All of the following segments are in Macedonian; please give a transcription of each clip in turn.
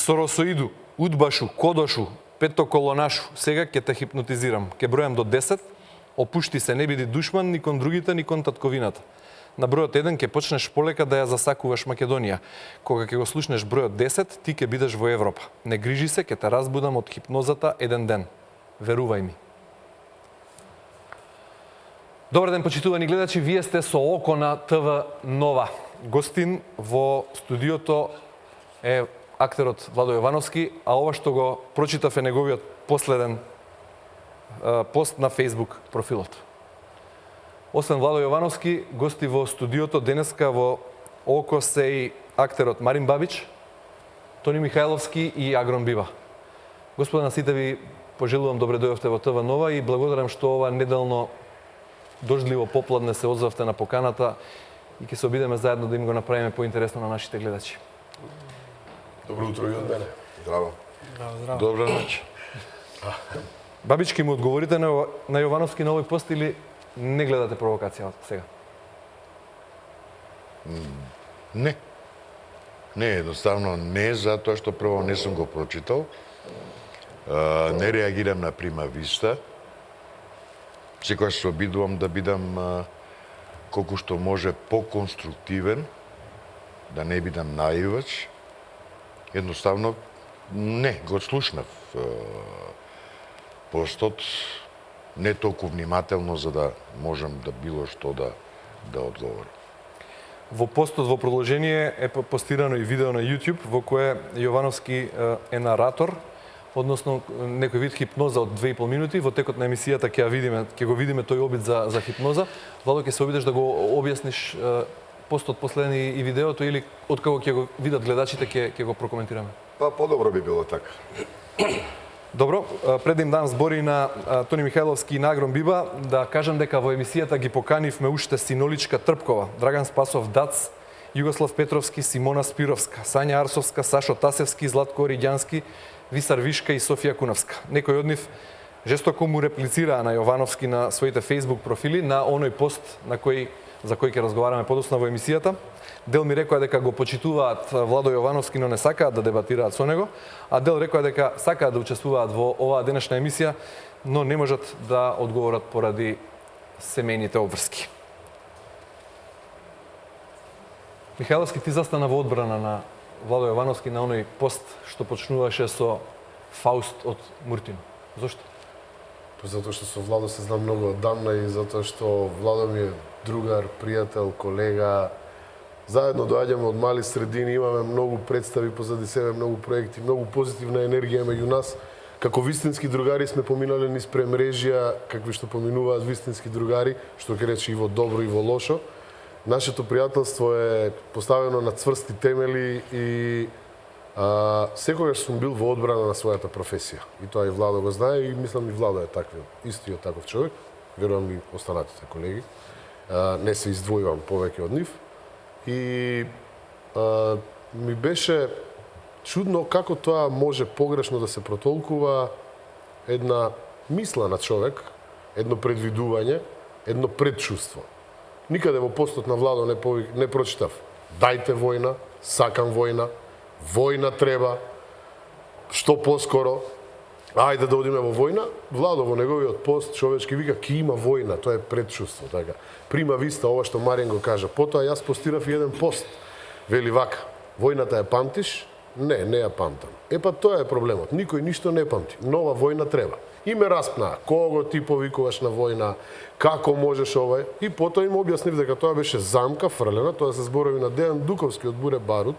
Соросоиду, Удбашу, Кодошу, Петоколонашу, сега ќе те хипнотизирам. Ќе бројам до 10, опушти се, не биди душман ни кон другите, ни кон татковината. На бројот 1 ќе почнеш полека да ја засакуваш Македонија. Кога ќе го слушнеш бројот 10, ти ќе бидеш во Европа. Не грижи се, ќе те разбудам од хипнозата еден ден. Верувај ми. Добар ден, почитувани гледачи, вие сте со око на ТВ Нова. Гостин во студиото е актерот Владо Јовановски, а ова што го прочитав е неговиот последен пост на Facebook профилот. Освен Владо Јовановски, гости во студиото денеска во око се и актерот Марин Бабич, Тони Михајловски и Агрон Бива. Господа, на сите ви пожелувам добре дојдовте во ТВ Нова и благодарам што ова неделно дождливо попладне се одзовте на поканата и ќе се обидеме заедно да им го направиме поинтересно на нашите гледачи. Добро утро и од мене. Здраво. Здраво. Добра ноќ. Бабички, му одговорите на Јовановски на овој пост или не гледате провокацијата сега? Не. Не, едноставно не, затоа што прво не сум го прочитал. Не реагирам на прима виста. Секогаш се обидувам да бидам колку што може поконструктивен, да не бидам наивач. Едноставно не, го слушнав постот, не толку внимателно за да можам да било што да одговорам. Во постот во продолжение е постирано и видео на YouTube во кое Јовановски е наратор, односно некој вид хипноза од 2,5 минути. Во текот на емисијата ќе го видиме тој обид за хипноза. Владо, ќе се обидеш да го објасниш постот последен и видеото или откако ќе го видат гледачите ќе го прокоментираме? Па подобро би било така. Добро, пред да им дам збори на Тони Михајловски и на Агрон Биба, да кажам дека во емисијата ги поканивме уште Синоличка Трпкова, Драган Спасов Дац, Југослав Петровски, Симона Спировска, Сања Арсовска, Сашо Тасевски, Златко Оригјански, Висар Вишка и Софија Кунавска. Некој од нив жестоко му реплицираа на Јовановски на своите Facebook профили на оној пост за кој ќе разговараме подоцна во емисијата. Дел ми рекоа дека го почитуваат Владо Јовановски, но не сакаат да дебатираат со него, а дел рекоа дека сакаат да учествуваат во оваа денешна емисија, но не можат да одговорат поради семејните обврски. Михајловски, ти застана во одбрана на Владо Јовановски на оној пост што почнуваше со Фауст од Муртино. Зошто? Па затоа што со Владо се знам многу одамна и затоа што Владо ми е другар, пријател, колега. Заедно доаѓаме од мали средини, имаме многу представи позади себе, многу проекти, многу позитивна енергија меѓу нас. Како вистински другари сме поминале низ премрежија, какви што поминуваат вистински другари, што ќе рече и во добро и во лошо. Нашето пријателство е поставено на цврсти темели и секогаш сум бил во одбрана на својата професија. И тоа и Владо го знае и мислам и Владо е истиот таков човек. Верувам и останатите колеги. Не се издвојувам повеќе од нив. И ми беше чудно како тоа може погрешно да се протолкува една мисла на човек, едно предвидување, едно предчувство. Никаде во постот на Владо не прочитав дајте војна, сакам војна, војна треба, што поскоро, ајде да одиме во војна. Владо во неговиот пост човечки вика ки има војна, тоа е предчувство, така. Прима виста ова што Марин го кажа. Потоа јас постирав еден пост. Вели вака, војната ја памтиш? Не, не ја памтам. Па тоа е проблемот. Никој ништо не памти. Нова војна треба. И ме распнаа. Кого ти повикуваш на војна? Како можеш овај? И потоа им објаснив дека тоа беше замка фрлена, тоа се зборови на Дејан Дуковски од Буре Барут.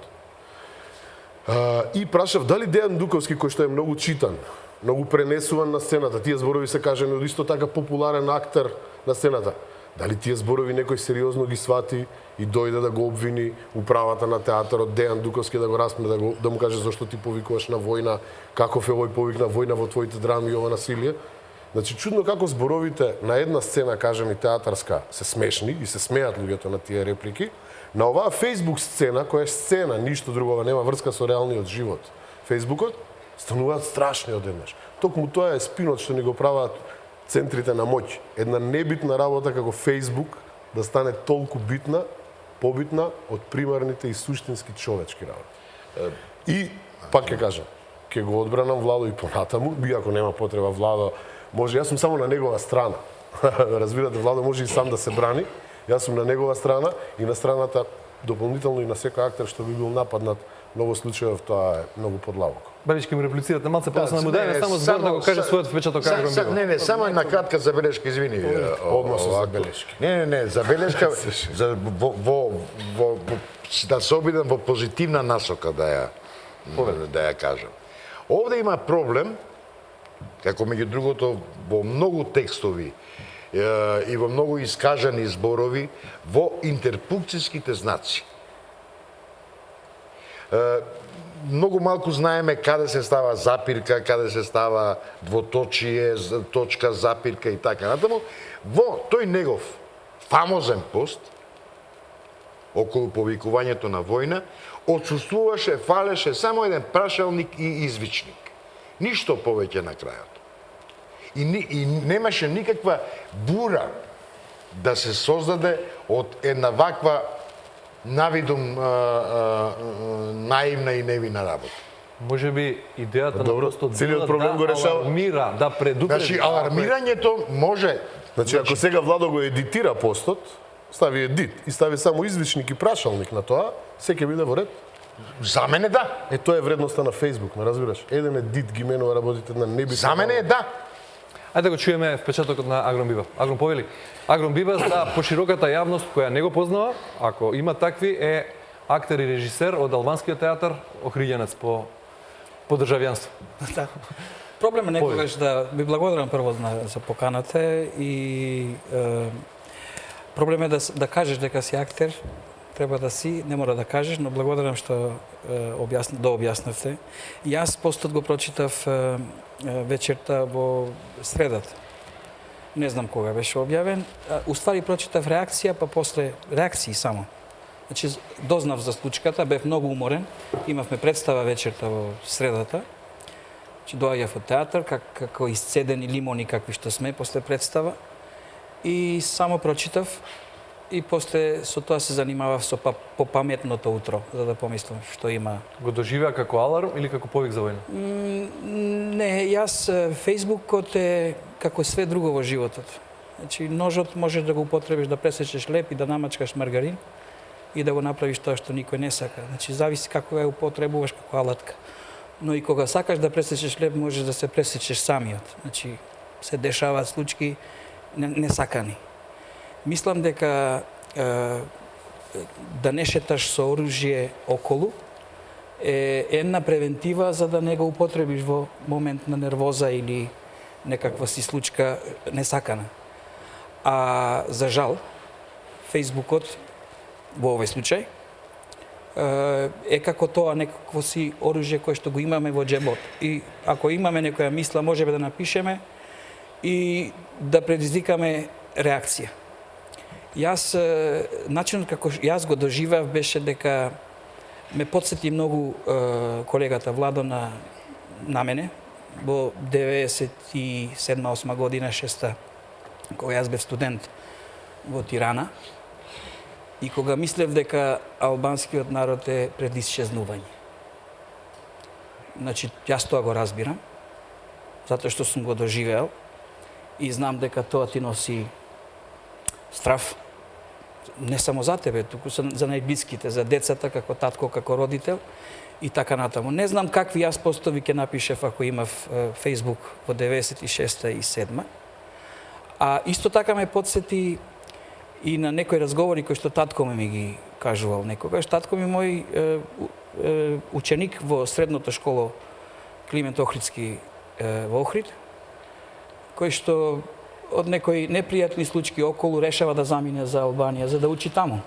И прашав дали Дејан Дуковски, кој што е многу читан, многу пренесуван на сцената, тие зборови се кажани од исто така популарен актер на сцената. Дали тие зборови некој сериозно ги свати и дојде да го обвини управата на театарот Дејан Дуковски да го распне, да му каже зошто ти повикуваш на војна, каков е овој повик на војна во твоите драми и ова насилие. Значи чудно како зборовите на една сцена, кажем и театарска, се смешни и се смеат луѓето на тие реплики. На оваа Facebook сцена, која е сцена, ништо друго, нема врска со реалниот живот, Фејсбукот, стануваат страшни одеднаш. Токму тоа е спинот што ни го прават центрите на моќ. Една небитна работа како Facebook да стане толку битна, побитна од примарните и суштински човечки работи. И Пак ќе кажам, ќе го одбранам Владо и понатаму, иако нема потреба Владо, може, јас сум само на негова страна. Разбирате, Владо може и сам да се брани, јас сум на негова страна и на страната дополнително и на секој актер што би бил нападнат, многу случаи тоа е многу подлабоко. Бабички му реплицирате малце, после да му дајме не, само збор да го каже својот впечаток Агрон Бива. Не, само една кратка забелешка, извини. Одма со забелешки. Не, забелешка да се обидам во позитивна насока да ја кажам. Овде има проблем, како меѓу другото во многу текстови и во многу искажани зборови, во интерпункцијските знаци. Многу малку знаеме каде се става запирка, каде се става двоточие, точка, запирка и така натаму. Во тој негов фамозен пост околу повикувањето на војна, отсуствуваше, фалеше само еден прашалник и извичник. Ништо повеќе на крајот. И немаше никаква бура да се создаде од една ваква навидум наивна и невина работа. Може би идејата на Добро, постот целиот била проблем го да решава. алармира, да предупреди. Значи, алармирањето може... Значи, ако сега Владо го едитира постот, стави едит и стави само извичник и прашалник на тоа, се ќе биде во ред. За мене да. Тоа е вредноста на Facebook, ме разбираш? Еден едит ги менува работите на небитно. За мене е да. Ајде да го чуеме впечатокот на Агрон Бива. Агрон, повели. Агрон Бива за пошироката јавност која не го познава, ако има такви, е актер и режисер од албанскиот театар, Охриѓенец по државјанство. Да. Проблем е некогаш да ви благодарам прво за поканата и проблем е да кажеш дека си актер, треба да си, не мора да кажеш, но благодарам што објаснавте. Јас постот го прочитав вечерта во средата. Не знам кога беше објавен. Уствари прочитав реакција, па после реакции само. Значи, дознав за случката, бев многу уморен. Имавме представа вечерта во средата. Значи, доаѓав од театар, како исцедени лимони какви што сме после представа. И само прочитав. И после со тоа се занимавав со попаметното утро, за да помислам што има. Го доживеа како аларм или како повик за војна? Не, јас Фејсбукот е како све друго во животот. Значи, ножот можеш да го употребиш да пресечеш леп и да намачкаш маргарин и да го направиш тоа што никој не сака. Значи, зависи како ја употребуваш како алатка. Но и кога сакаш да пресечеш леп, можеш да се пресечеш самиот. Значи, се дешаваат случаи несакани. Мислам дека да не шеташ со оружје околу е една превентива за да не го употребиш во момент на нервоза или некаква си случка несакана. А за жал, Фејсбукот во овој случај е како тоа некакво си оружје кое што го имаме во џебот. И ако имаме некоја мисла, можеме да напишеме и да предизвикаме реакција. Начинот како јас го доживеав беше дека ме потсети многу колегата Владо на мене во 97-8 година, 6-та, кога јас бев студент во Тирана и кога мислев дека албанскиот народ е пред исчезнување. Значи, јас тоа го разбирам, затоа што сум го доживеал и знам дека тоа ти носи страв, не само за тебе, туку за најблиските, за децата, како татко, како родител и така натаму. Не знам какви јас постови ќе напишев ако имав Фејсбук во 96-та и 7-ма. А исто така ме подсети и на некои разговори кои што татко ми ги кажувал некогаш. Татко ми мој ученик во средното школо Климент Охридски во Охрид, кој што од некои непријатни случаи околу решава да замине за Албанија за да учи таму.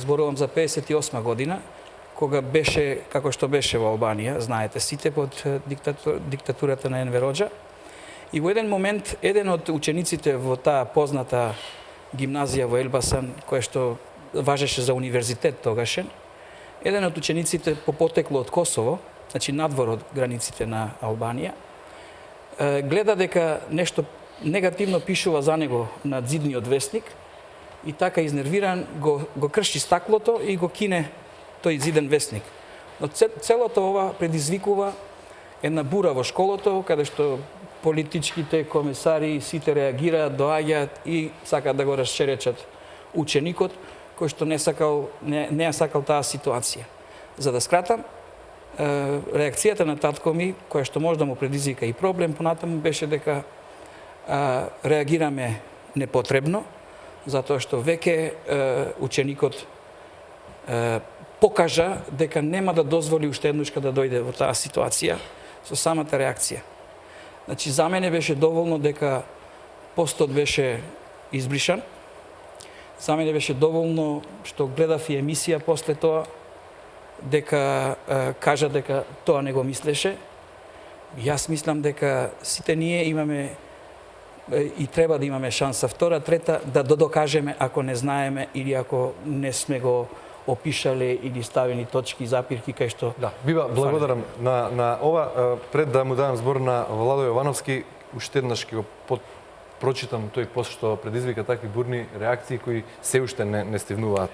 Зборувам за 58 година, кога беше како што беше во Албанија, знаете сите под диктатурата на Енвер Хоџа. И во еден момент еден од учениците во таа позната гимназија во Елбасан, која што важеше за универзитет тогашен, еден од учениците по потекло од Косово, значи надвор од границите на Албанија, гледа дека нешто негативно пишува за него на зидниот весник и така изнервиран го крши стаклото и го кине тој зиден весник. Но целото ова предизвикува една бура во школото, каде што политичките комесари сите реагираат, доаѓаат и сакаат да го расчеречат ученикот, кој што не ја сакал таа ситуација. За да скратам, реакцијата на татко ми, која што може да му предизвика и проблем, понатаму беше дека реагираме непотребно, затоа што веќе ученикот покажа дека нема да дозволи уште еднушка да дојде во таа ситуација со самата реакција. Значи, за мене беше доволно дека постот беше избришан. За мене беше доволно што гледав и емисија после тоа, дека кажа дека тоа не го мислеше. Јас мислам дека сите ние имаме и треба да имаме шанса втора, трета, да докажеме ако не знаеме или ако не сме го опишале или ставени точки и запирки кај што... Да, Биба, благодарам на ова. Пред да му дадам збор на Владо Јовановски, уште еднаш ќе го прочитам тој пост што предизвика такви бурни реакции кои се уште не стигнуваат.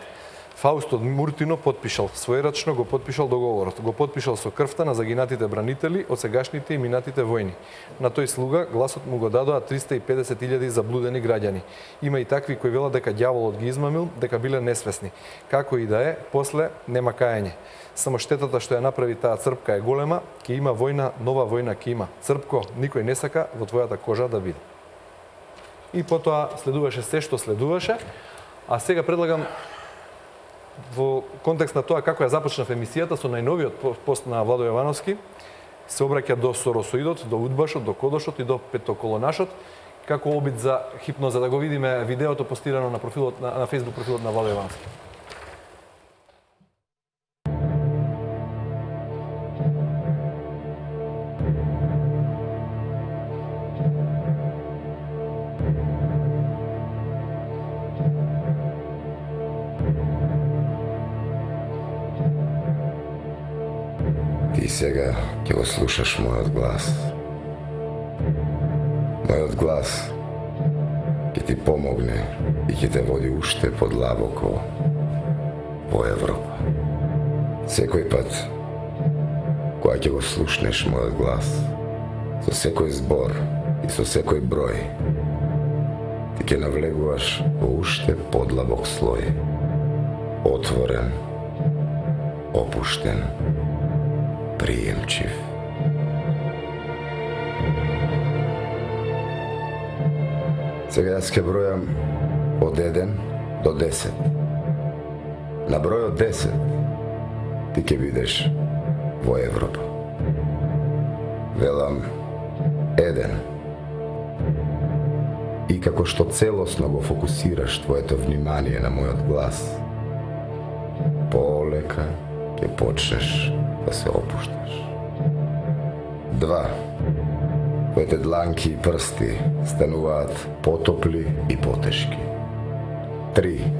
Фауст од Муртино потпишал својрачно, го потпишал договорот. Го потпишал со крвта на загинатите бранители од сегашните и минатите војни. На тој слуга гласот му го дадоа 350.000 заблудени граѓани. Има и такви кои велат дека ѓаволот ги измамил, дека биле несвесни. Како и да е, после нема каење. Само штетата што ја направи таа црпка е голема, ќе има војна, нова војна ќе има. Црпко, никој не сака во твојата кожа да биде. И потоа следуваше се што следуваше, а сега предлагам во контекст на тоа како ја започнав емисијата со најновиот пост на Владо Јовановски, се обраќа до Соросоидот, до Удбашот, до Кодошот и до Петоколонашот, како обид за хипноза, да го видиме видеото постирано на профилот на Facebook профилот на Владо Јовановски. Ти сега ќе го слушаш мојот глас. Мојот глас ќе ти помогне и ќе те води уште подлабоко во Европа. Секој пат кога ќе го слушнеш мојот глас, со секој збор и со секој број, ти ќе навлегуваш во уште подлабок слој. Отворен, опуштен, приемчив. Сега јас ќе бројам од 1 до 10. На бројот 10 ти ќе бидеш во Европа. Велам 1. И како што целосно го фокусираш твоето внимание на мојот глас, полека ќе почнеш да се опушташ. 2. Твоите дланки и прсти стануваат потопли и потешки. 3.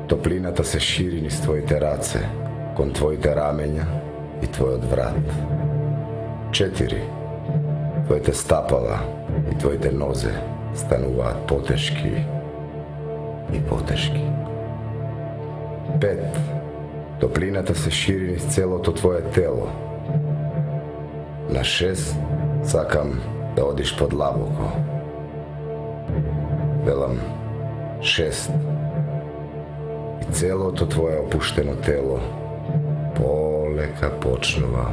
Топлината се шири низ твоите раце, кон твоите рамења и твојот врат. 4. Твоите стапала и твоите нозе стануваат потешки и потешки. 5. Топлината се шири низ целото твое тело. На 6 сакам да одиш подлабоко. Велам 6. И целото твое опуштено тело полека почнува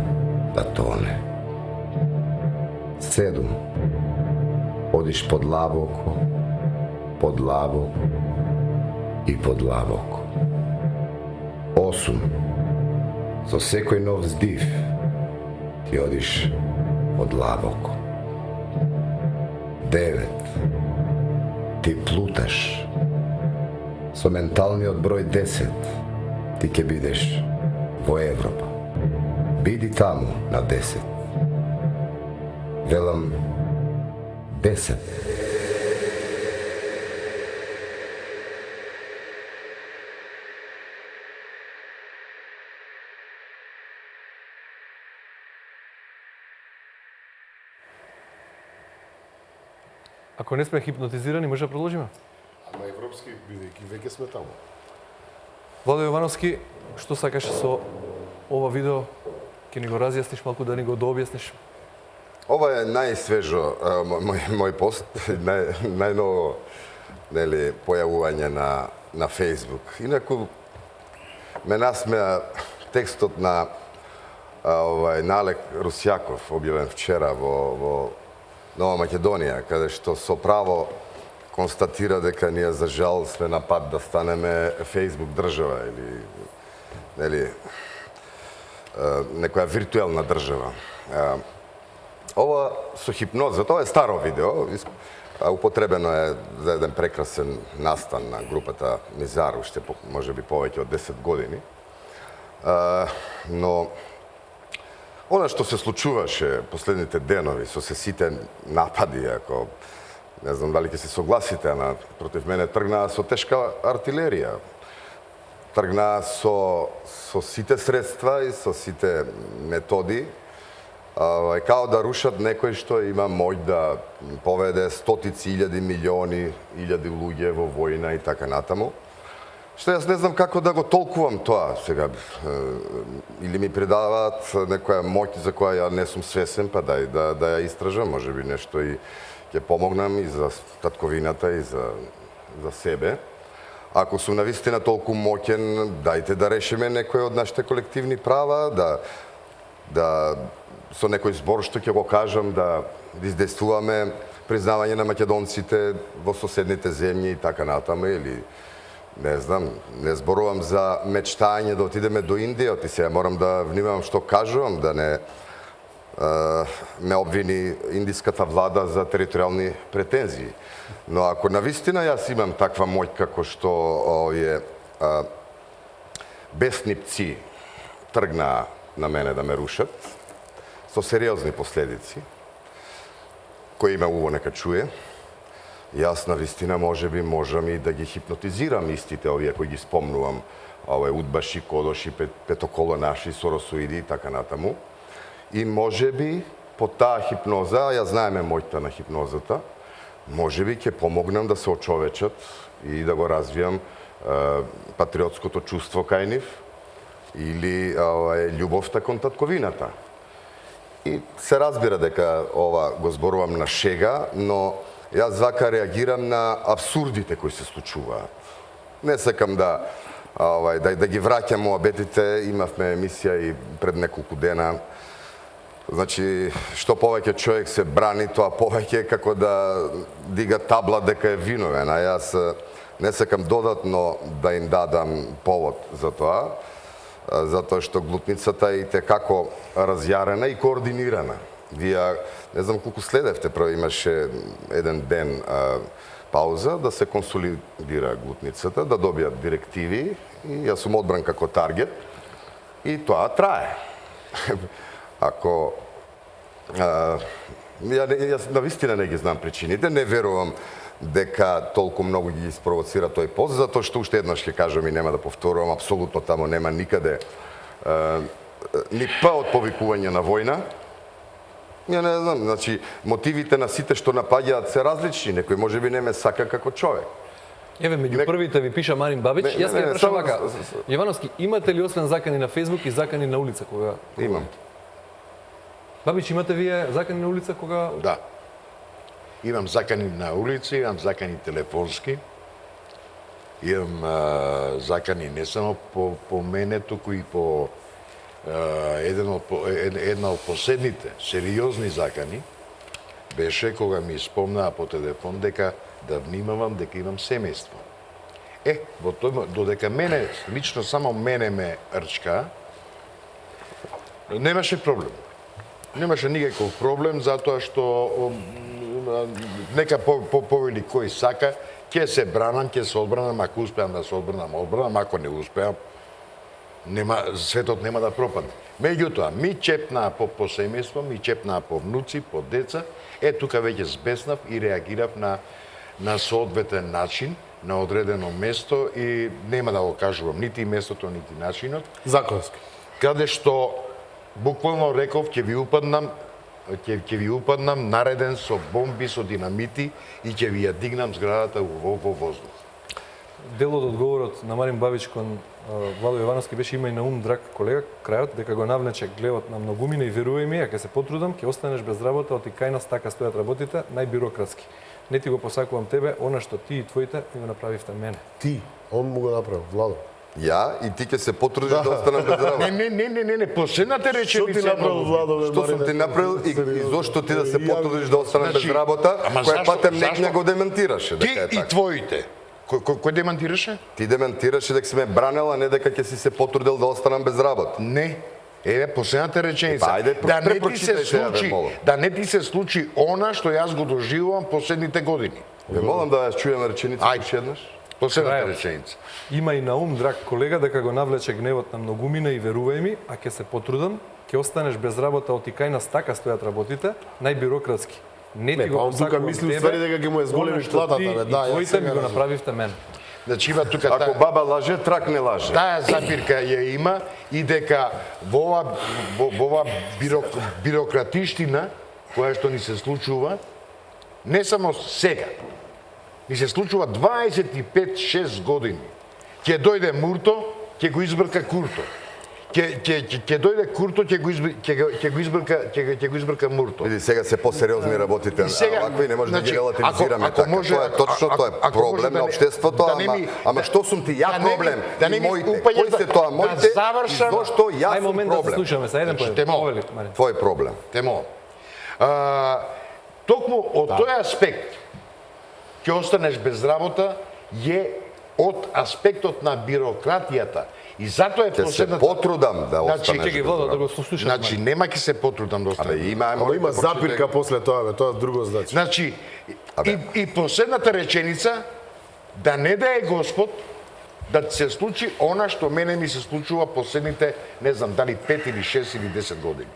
да тоне. 7. Одиш подлабоко, подлабоко и подлабоко. 8. Со секој нов здив ти одиш подлабоко. 9. Ти плуташ. Со менталниот број 10 ти ќе бидеш во Европа. Биди таму на 10. Велам 10. Ако не сме хипнотизирани, може да продолжиме? На европски, бидејќи веќе сме таму. Владо Јовановски, што сакаше со ова видео, ќе ни го разјасниш малку, да ни го дообјасниш? Ова е најсвежо мој пост, најново нели појавување на Facebook. Инаку ме насмеа текстот на Налек Русјаков, објавен вчера во Нова Македонија, каде што со право констатира дека ние за жал сме на пат да станеме Facebook држава или нели некоја виртуелна држава. Ова со хипноза, тоа е старо видео, употребено е за еден прекрасен настан на групата Мизар, уште можеби повеќе од 10 години. Но она што се случуваше последните денови со сите напади, ако не знам дали ќе се согласите, ама против мене тргнаа со тешка артилерија. Тргнаа со сите средства и со сите методи, као да рушат некој што има моќ да поведе стотици илјади, милиони, илјади луѓе во војна и така натаму. Што јас не знам како да го толкувам тоа сега. Или ми предаваат некоја моќ за која ја не сум свесен, па да ја истражам, можеби нешто и ќе помогнам и за татковината и за себе. Ако сум навистина толку моќен, дајте да решиме некој од нашите колективни права, да со некој збор што ќе го кажам, да издействуваме признавање на македонците во соседните земји и така натаму, или не знам, не зборувам за мечтање да отидеме до Индија, оти сега морам да внимавам што кажувам, да не ме обвини индиската влада за територијални претензии. Но ако навистина јас имам таква моќ како што овие бесни пци тргнаа на мене да ме рушат, со сериозни последици, кој има уво нека чуе, јас навистина можеби можам и да ги хипнотизирам истите овие кои ги спомнувам, удбаши, кодоши, петоколонаши, соросоиди и така натаму. И можеби по таа хипноза, ја знаеме моќта на хипнозата, можеби ќе помогнам да се очовечат и да го развијам патриотското чувство кај нив или љубовта кон татковината. И се разбира дека ова го зборувам на шега, но јас вака реагирам на абсурдите кои се случуваат. Не сакам да ги враќам моабетите, имавме емисија и пред неколку дена. Значи, што повеќе човек се брани, тоа повеќе како да дига табла дека е виновен. А јас не сакам додатно да им дадам повод за тоа, затоа што глутницата е итекако разјарена и координирана. Вие, не знам колку следевте, прво имаше еден ден пауза да се консолидира глутницата, да добијат директиви и јас сум одбран како таргет и тоа трае. Ако јас навистина не ги знам причините, не верувам дека толку многу ги спровоцира тој пост, затоа што уште еднаш ќе кажам и нема да повторувам, апсолутно таму нема никаде ни па од повикување на војна. Ја не знам, значи мотивите на сите што напаѓаат се различни, некој можеби не ме сака како човек. Еве, меѓу првите ви пиша Марин Бабич. Јас ќе прашам вака. Јовановски, имате ли освен закани на Facebook и закани на улица кога? Имам. Бабич, имате вие закани на улица кога? Да. Имам закани на улица, имам закани телефонски. Имам закани не само по мене, туку и по една од последните сериозни закани беше кога ми спомнаа по телефон дека да внимавам дека имам семејство. Во тој додека мене лично само мене ме рчка, немаше проблем. Немаше никаков проблем затоа што нека повели кој сака, ќе се бранам, ќе се одбранам, ако успеам да се одбранам, ако не успеам, светот нема да пропадне. Меѓутоа, ми чепнаа по семејство, ми чепнаа по внуци, по деца, тука веќе збеснав и реагирав на соодветен начин, на одредено место и нема да го кажувам нити местото, нити начинот. Законски. Каде што буквално реков ќе ви упаднам нареден со бомби, со динамити и ќе ви ја дигнам зградата во воздух. дел од одговорот на Марин Бабич кон Владо Јовановски беше има и на ум, драг колега, крајот, дека го навлече глевот на многумина и верувај ми, ако се потрудам, ќе останеш без работа, оти кај нас така стојат работите, најбирократски. Не ти го посакувам тебе, она што ти и твоите ми го направивте мене. Ти, он му го направил, Владо. Ја и ти ќе се потрудиш да останам без работа. Не, последната Што реченица. ти направил, Владо, бе, Што сум ти направил и зошто ти да се потрудиш да останам без Значи, работа, ама која зашто- патем зашто? некоја го демантираше Ти дека е и така. твоите. Кој демантираше? Ти демантираше дека си ме бранел, а не дека ќе си се потрудил да останам без работа. Не. Еве последната реченица. Па, ајде, да не ти се препрочитајте ја, ве случи, молам. да не ти се случи она што јас го доживувам последните години. Ве молам да ја чујам реченица Ајде. уште еднаш. Последната Крајот. реченица. Има и на ум, драг колега, дека го навлече гневот на многумина и верувај ми, а ќе се потрудам, ќе останеш без работа, оти кај нас така стојат работите, најбирократски. Не ти Не, го па он тука посакувам мисли тебе, уствари дека ќе му е зголеми она што платата, ти бе, и да, јас твоите сега ми го разбирам. направивте мене. Значи има тука Ако баба лаже, трак не лаже. таа запирка ја има и дека во ова бирократиштина која што ни се случува не само сега, ни се случува 25-6 години. Ќе дојде Мурто, ќе го избрка Курто. Ќе дојде Курто, ќе го избрка Мурто. Види, сега се посериозни работите, И сега, вакви не може да ги значи, релативизираме ако така. може- Тоа е точно, тоа е ако може проблем да на не- општеството, да не ми- ама што сум ти ја да не ми- проблем? да не И ми моите, упаѓате- кои се тоа моите? завршам- И зошто јас Ај сум момент да се проблем? слушаме за еден Значи, поен. темо. Повели, Марин. Твој проблем. Те молам. Токму од тој аспект ќе останеш без работа е од аспектот на бирократијата. И затоа е Ќе се последната... потрудам да Значи, останеш Чекај, без Владо, да го работа. слушаме. Значи, нема ќе се потрудам да Абе, останеш. има, Ама има запирка после тоа, бе, тоа друго значи. Значи, Абе. и последната реченица, да не да е Господ, да ти се случи она што мене ми се случува последните, не знам, дали 5 или 6 или 10 години.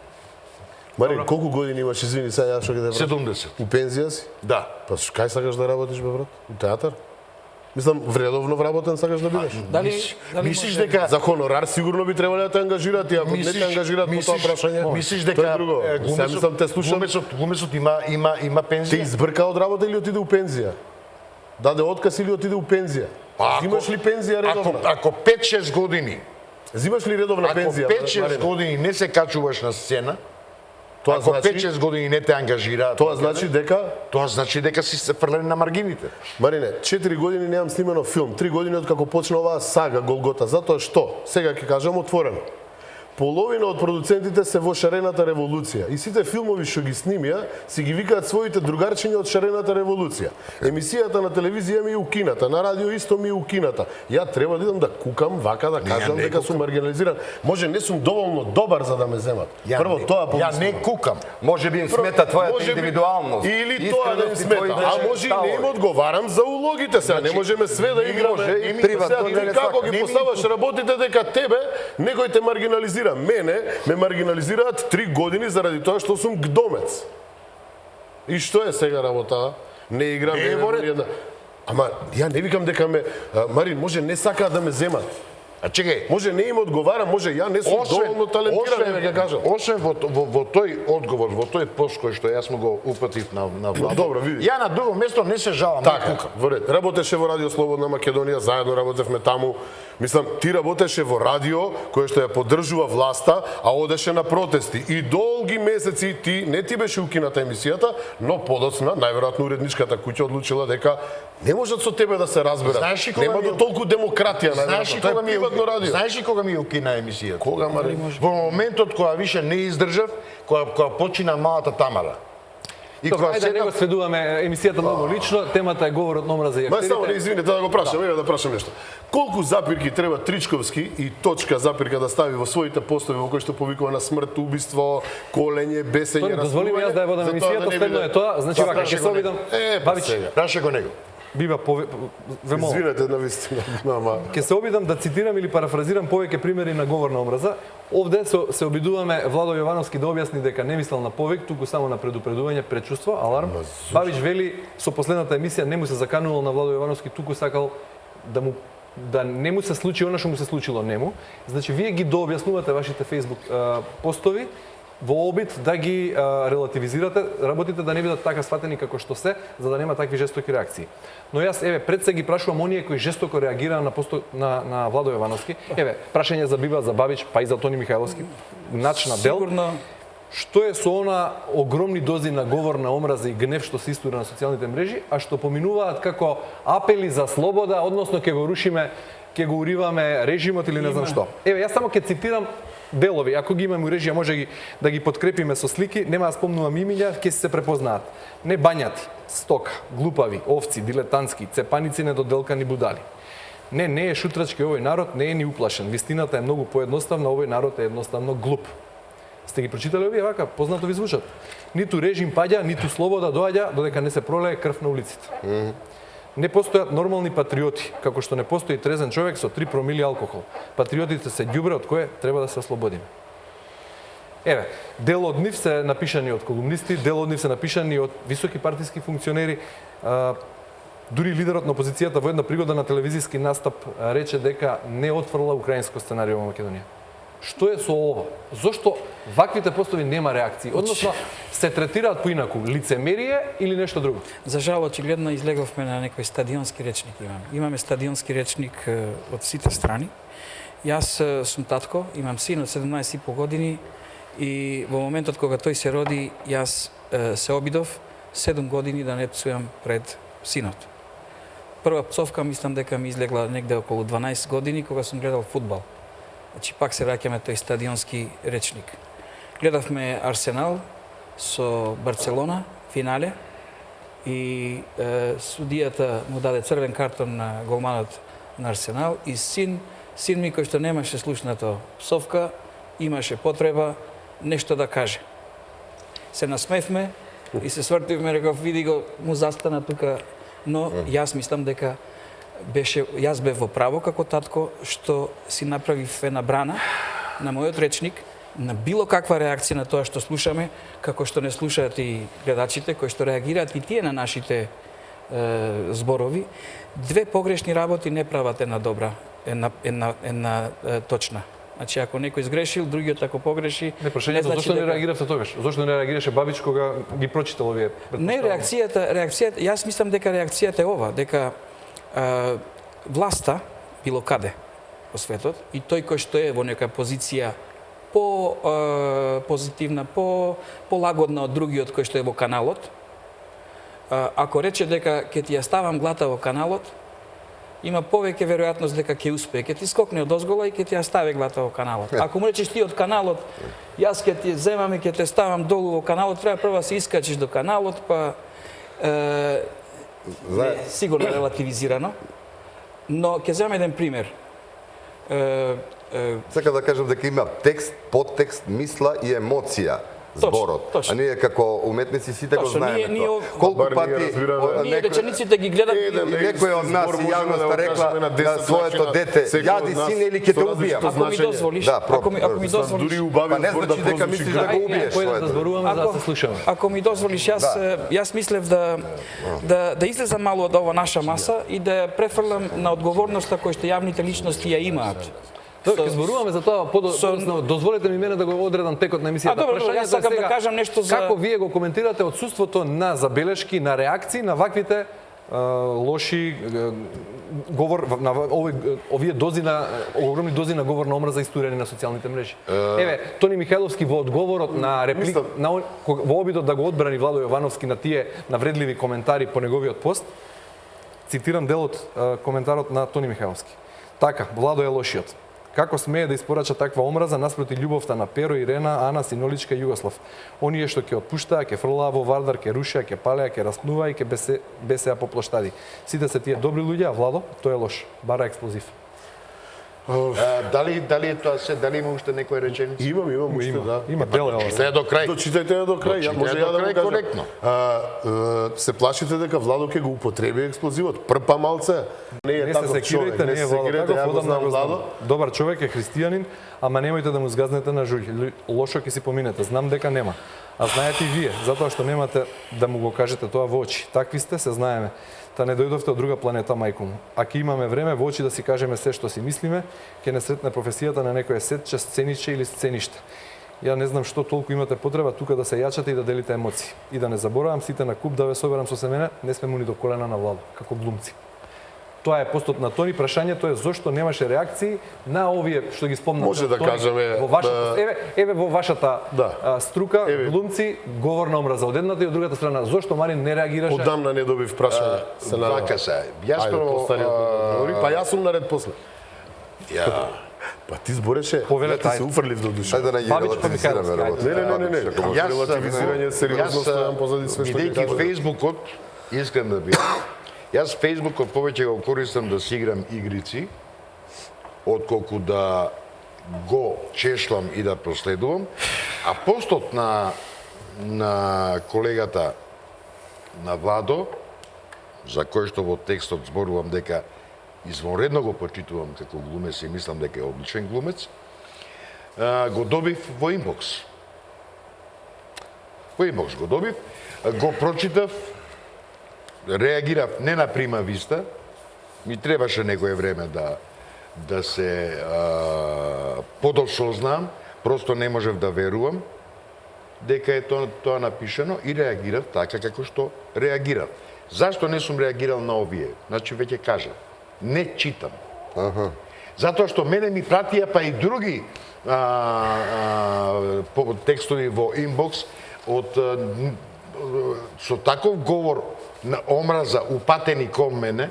Марин, колку години имаш, извини, сега јас што ќе те вратам? 70. У пензија си? Да. Па кај сакаш да работиш, бе, брат? У театар? Мислам, вредовно вработен сакаш да бидеш? Дали Мислиш може- дека За хонорар сигурно би требало да те ангажират, и ако не те ангажират по тоа прашање, мислиш тоа дека е друго. Сега мислам, те слушам, глумецот има те пензија? избрка од работа или отиде у пензија? Даде отказ или отиде у пензија? Зимаш ли пензија редовна? Ако 5-6 години, Зимаш ли редовна ако пензија? 5-6 Марина? години не се качуваш на сцена, Тоа ако значи, 5-6 години не те ангажираат, тоа значи дека тоа значи дека си се фрлени на маргините. Марине, 4 години немам снимено филм, 3 години од како почна оваа сага Голгота, затоа што, сега ќе кажам отворено, половина од продуцентите се во шарената револуција и сите филмови што ги снимија си ги викаат своите другарчиња од шарената револуција. Емисијата на телевизија ми е укината, на радио исто ми е укината. Ја треба да идам да кукам вака да кажам не дека сум маргинализиран. Може не сум доволно добар за да ме земат. Прво тоа Ја помислувам. не кукам. Може би им смета твојата Може би- индивидуалност. Или тоа да им искреност и смета. твоите А може и не им ставови. одговарам за улогите сега. Не можеме све да играме. може и приватно Сега, да ти не како сака. ги Не ми поставаш работите дека тебе некој те маргинализира. Мене ме маргинализираат 3 години заради тоа што сум гдомец. И што е сега работа? Не играм, Не не е во ред. една. Ама ја не викам дека ме Марин, може не сакаат да ме земат. А чекај, Може не им одговарам, може ја не сум доволно талентиран, ќе кажам. освен во тој одговор, во тој пост кој што јас му го упатив на Владо. Добро, види. Ја на друго место не се жалам, не Така, кукам. во ред. Работеше во Радио Слободна Македонија, заедно работевме таму. Мислам, ти работеше во радио кој што ја поддржува власта, а одеше на протести. И долги месеци ти не ти беше укината емисијата, но подоцна, најверојатно уредничката куќа одлучила дека не можат со тебе да се разберат. Знаеш ли кога Нема ми е- до толку демократија, Знаеш ли најверојатно. Тоа кога е ми приватно радио. Знаеш ли кога ми укина емисијата? Кога, Марин? Во моментот кога више не издржав, кога почина малата Тамара. И Добро, кога ајде да не го сведуваме емисијата многу лично, темата е говорот на омраза и Ма само не актерите. извините да го прашам, еве да прашам нешто. Колку запирки треба Тричковски и точка запирка да стави во своите постови во кои што повикува на смрт, убиство, колење, бесење, Тони, дозволи ми јас да ја водам за тоа емисијата, не следно биде- е тоа, значи Да, вака, ќе се обидам, Па Бабич, сега. Праше го него. бива ве молам. Извинете на вистина, ама Ќе се обидам да цитирам или парафразирам повеќе примери на говор на омраза. Овде се обидуваме Владо Јовановски да објасни дека не мислел на повеќе, туку само на предупредување, пречувство, аларм. Бабич вели со последната емисија не му се заканувал на Владо Јовановски, туку сакал да не му се случи она што му се случило нему. Значи вие ги дообјаснувате вашите Facebook постови во обид да ги релативизирате работите, да не бидат така сватени како што се, за да нема такви жестоки реакции. Но јас пред се ги прашувам оние кои жестоко реагираа на Владо Јовановски. Прашање за Биба, за Бабич, па и за Тони Михајловски. Начна дел. Сигурно. Што е со она огромни дози на говор на омраза и гнев што се истури на социјалните мрежи, а што поминуваат како апели за слобода, односно ќе го рушиме, ќе го уриваме режимот или не знам што. Јас само ќе цитирам делови, ако ги имаме у режија, може да ги подкрепиме со слики, нема да спомнувам имиња, ќе се препознаат. Не бањати, стока, глупави, овци, дилетантски, цепаници, недоделкани будали. Не е шутрачки овој народ, не е ни уплашен. Вистината е многу поедноставна, овој народ е едноставно глуп. Сте ги прочитали овие вака? Познато ви звучат. Ниту режим паѓа, ниту слобода доаѓа, додека не се пролее крв на улиците. Не постојат нормални патриоти, како што не постои трезен човек со 3 промили алкохол. Патриотите се ѓубре од кое треба да се ослободиме. Дел од нив се напишани од колумнисти, дел од нив се напишани од високи партиски функционери. Дури лидерот на опозицијата во една пригода на телевизиски настап рече дека не отфрла украинско сценарио во Македонија. Што е со ова? Зошто ваквите постови нема реакции? Односно, се третираат поинаку, лицемерие или нешто друго? За жал, очигледно излеговме на некој стадионски речник имаме стадионски речник од сите страни. Јас сум татко, имам син од 17,5 години и во моментот кога тој се роди, јас се обидов 7 години да не псујам пред синот. Прва пцовка мислам дека ми излегла негде околу 12 години кога сум гледал фудбал. Значи, пак се враќаме тој стадионски речник. Гледавме Арсенал со Барцелона, финале, и судијата му даде црвен картон на голманот на Арсенал и син ми кој што немаше слушнато псовка, имаше потреба нешто да каже. Се насмевме и се свртивме, реков, види го, му застана тука, но јас мислам дека јас бев во право како татко што си направив една брана на мојот речник, на било каква реакција на тоа што слушаме, како што не слушаат и гледачите, кои што реагираат и тие на нашите зборови. Две погрешни работи не прават една добра, една точна. Значи, ако некој сгрешил, другиот ако погреши... Не, прашањето, зашто не реагиравте тогаш? Зашто не реагираше Бабич кога ги прочитал овие предпоставки? Не, реакцијата, јас мислам дека реакцијата е ова, дека власта, било каде во светот, и тој кој што е во нека позиција по-позитивна, по-лагодна од другиот кој што е во каналот, ако рече дека ќе ти ја ставам глата во каналот, има повеќе веројатност дека ќе успее. Ќе ти скокне од озгола и ќе ти ја стави глата во каналот. Ако му речеш ти од каналот, јас ќе ти земам и ќе те ставам долу во каналот, треба прво да се искачиш до каналот, па сигурно релативизирано, но ќе земам еден пример. Сакам да кажам дека има текст, подтекст, мисла и емоција зборот. Точно. А ние како уметници сите го знаеме ние тоа. Колку пати ние речениците ги гледаме и некој од нас и јавноста рекла на своето дете, јади сине или ќе те убијам. Ако ми дозволиш, ако ми дозволиш, Дури убавен Па не збор значи дека мислиш да го убиеш Кој да своето. зборуваме за да се слушаме? ако ми дозволиш, јас мислев да излезам мало од ова наша маса и да ја префрлам на одговорноста која што јавните личности ја имаат. Ќе зборуваме за тоа подоцна. Дозволете ми мене да го одредам текот на емисијата. Добро, јас сакам да кажам нешто за... Како вие го коментирате отсуството на забелешки, на реакции на ваквите лоши говор на овие дози на огромни дози на говор на омраза истурени на социјалните мрежи. Тони Михајловски во одговорот на реплик во обидот да го одбрани Владо Јовановски на тие навредливи коментари по неговиот пост, цитирам делот коментарот на Тони Михајловски. Така, Владо е лошиот. Како смее да испорача таква омраза наспроти љубовта на Перо, Ирена, Ана, Синоличка и Југослав? Оние што ќе отпуштаа, ќе фрлаа во Вардар, ќе рушеа, ќе палеа, ќе раснуваа и ќе бесеа по плоштади. Сите се тие добри луѓе, а Владо, тој е лош. Бара експлозив. Дали е тоа се, дали има уште некој реченица? Имам уште, да. Има дел е ова. Се до крај. Дочитајте ја до крај, ја може ја да го кажам. Коректно. Се плашите дека Владо ќе го употреби експлозивот. Прпа малце, не е Не се таков човек, секирайте, не е Владо секирайте, ја таков, го одамна знам го знам. Владо. Добар човек е христијанин, ама немојте да му згазнете на жуѓ. Лошо ќе си поминете, знам дека нема. А знаете и вие, затоа што немате да му го кажете тоа во очи. Такви сте, се знаеме. Та не дојдовте од друга планета, мајко му. Ако имаме време во очи да си кажеме се што си мислиме, ќе не сретне професијата на некој сетче, сцениче или сцениште. Ја не знам што толку имате потреба тука да се јачате и да делите емоции. И да не заборавам сите на куп да ве соберам со семене, не сме му ни до колена на Владо, како глумци. Тоа е постот на Тони, прашањето е зошто немаше реакции на овие што ги спомнат. Може да Тони, кажеме, во вашата, еве во вашата струка, Еве. глумци, говор на омраза од едната и од другата страна. Зошто Марин не реагираше? Одамна не добив прашање. Се надевам. Вака се. Јас Ајде, прво... постариот ме одговори, па јас сум наред после. Ја... Па ти збореше, Повелете, ја ти се ајде. уфрлив до душа. Ајде да ги Бабич, релативизираме Михајловски, работа. Не. Релативизирање, сериозно стојам позади све што бидејќи Фејсбукот, искрен да бидам, јас Фејсбукот повеќе го користам да си играм игрици, отколку да го чешлам и да проследувам, а постот на колегата на Владо, за кој што во текстот зборувам дека извонредно го почитувам како глумец и мислам дека е одличен глумец, го добив во инбокс. Во инбокс го добив, го прочитав, реагирав не на прима виста, ми требаше некое време да се подосознам, просто не можев да верувам дека е тоа напишано и реагирав така како што реагирав. Зашто не сум реагирал на овие? Значи веќе кажав, не читам. Затоа што мене ми пратија па и други текстови во инбокс од со таков говор на омраза упатени кон мене,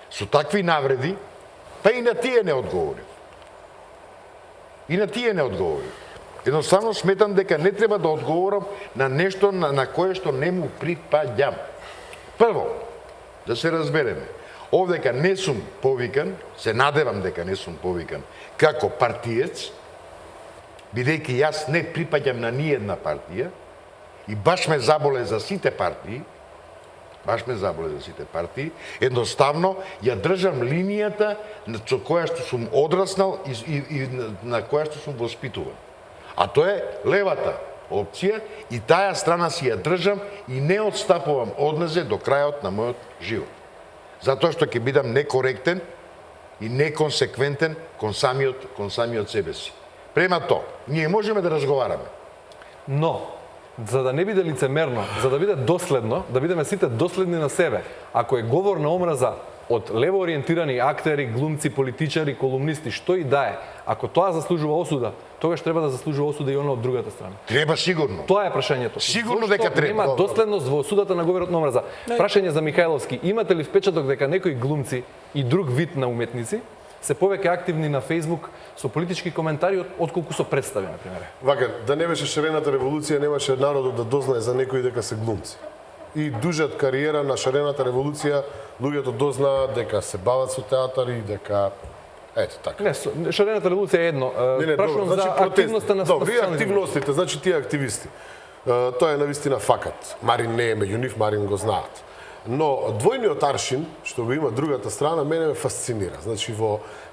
со такви навреди, па и на тие не одговорив. Едноставно сметам дека не треба да одговорам на нешто на кое што не му припаѓам. Прво, да се разбереме, овдека не сум повикан, се надевам дека не сум повикан како партиец, бидејќи јас не припаѓам на ниедна партија и баш ме заболе за сите партии, едноставно ја држам линијата со која што сум одраснал и на која што сум воспитуван. А тоа е левата опција и таа страна си ја држам и не отстапувам од незе до крајот на мојот живот. Затоа што ќе бидам некоректен и неконсеквентен кон самиот себе си. Према тоа, ние можеме да разговараме. Но, за да не биде лицемерно, за да биде доследно, да бидеме сите доследни на себе, ако е говор на омраза од лево ориентирани актери, глумци, политичари, колумнисти, што и да е, ако тоа заслужува осуда, тогаш треба да заслужува осуда и она од другата страна. Треба сигурно. Тоа е прашањето. Сигурно Зошто дека треба. нема доследност во осудата на говорот на омраза. Прашање за Михајловски, имате ли впечаток дека некои глумци и друг вид на уметници се повеќе активни на Фејсбук со политички коментари отколку со представи, на пример? Вака, да не беше шарената револуција, немаше народот да дознае за некои дека се глумци. И дужат кариера на шарената револуција, луѓето дознаат дека се бават со театар и дека ето така. Не, шарената револуција е едно. Прашувам за активноста на Добри, активностите, значи тие активисти. Тоа е навистина факат. Марин не е меѓу нив, Марин го знаат. Но двојниот аршин, што го има другата страна, мене ме фасцинира. Значи,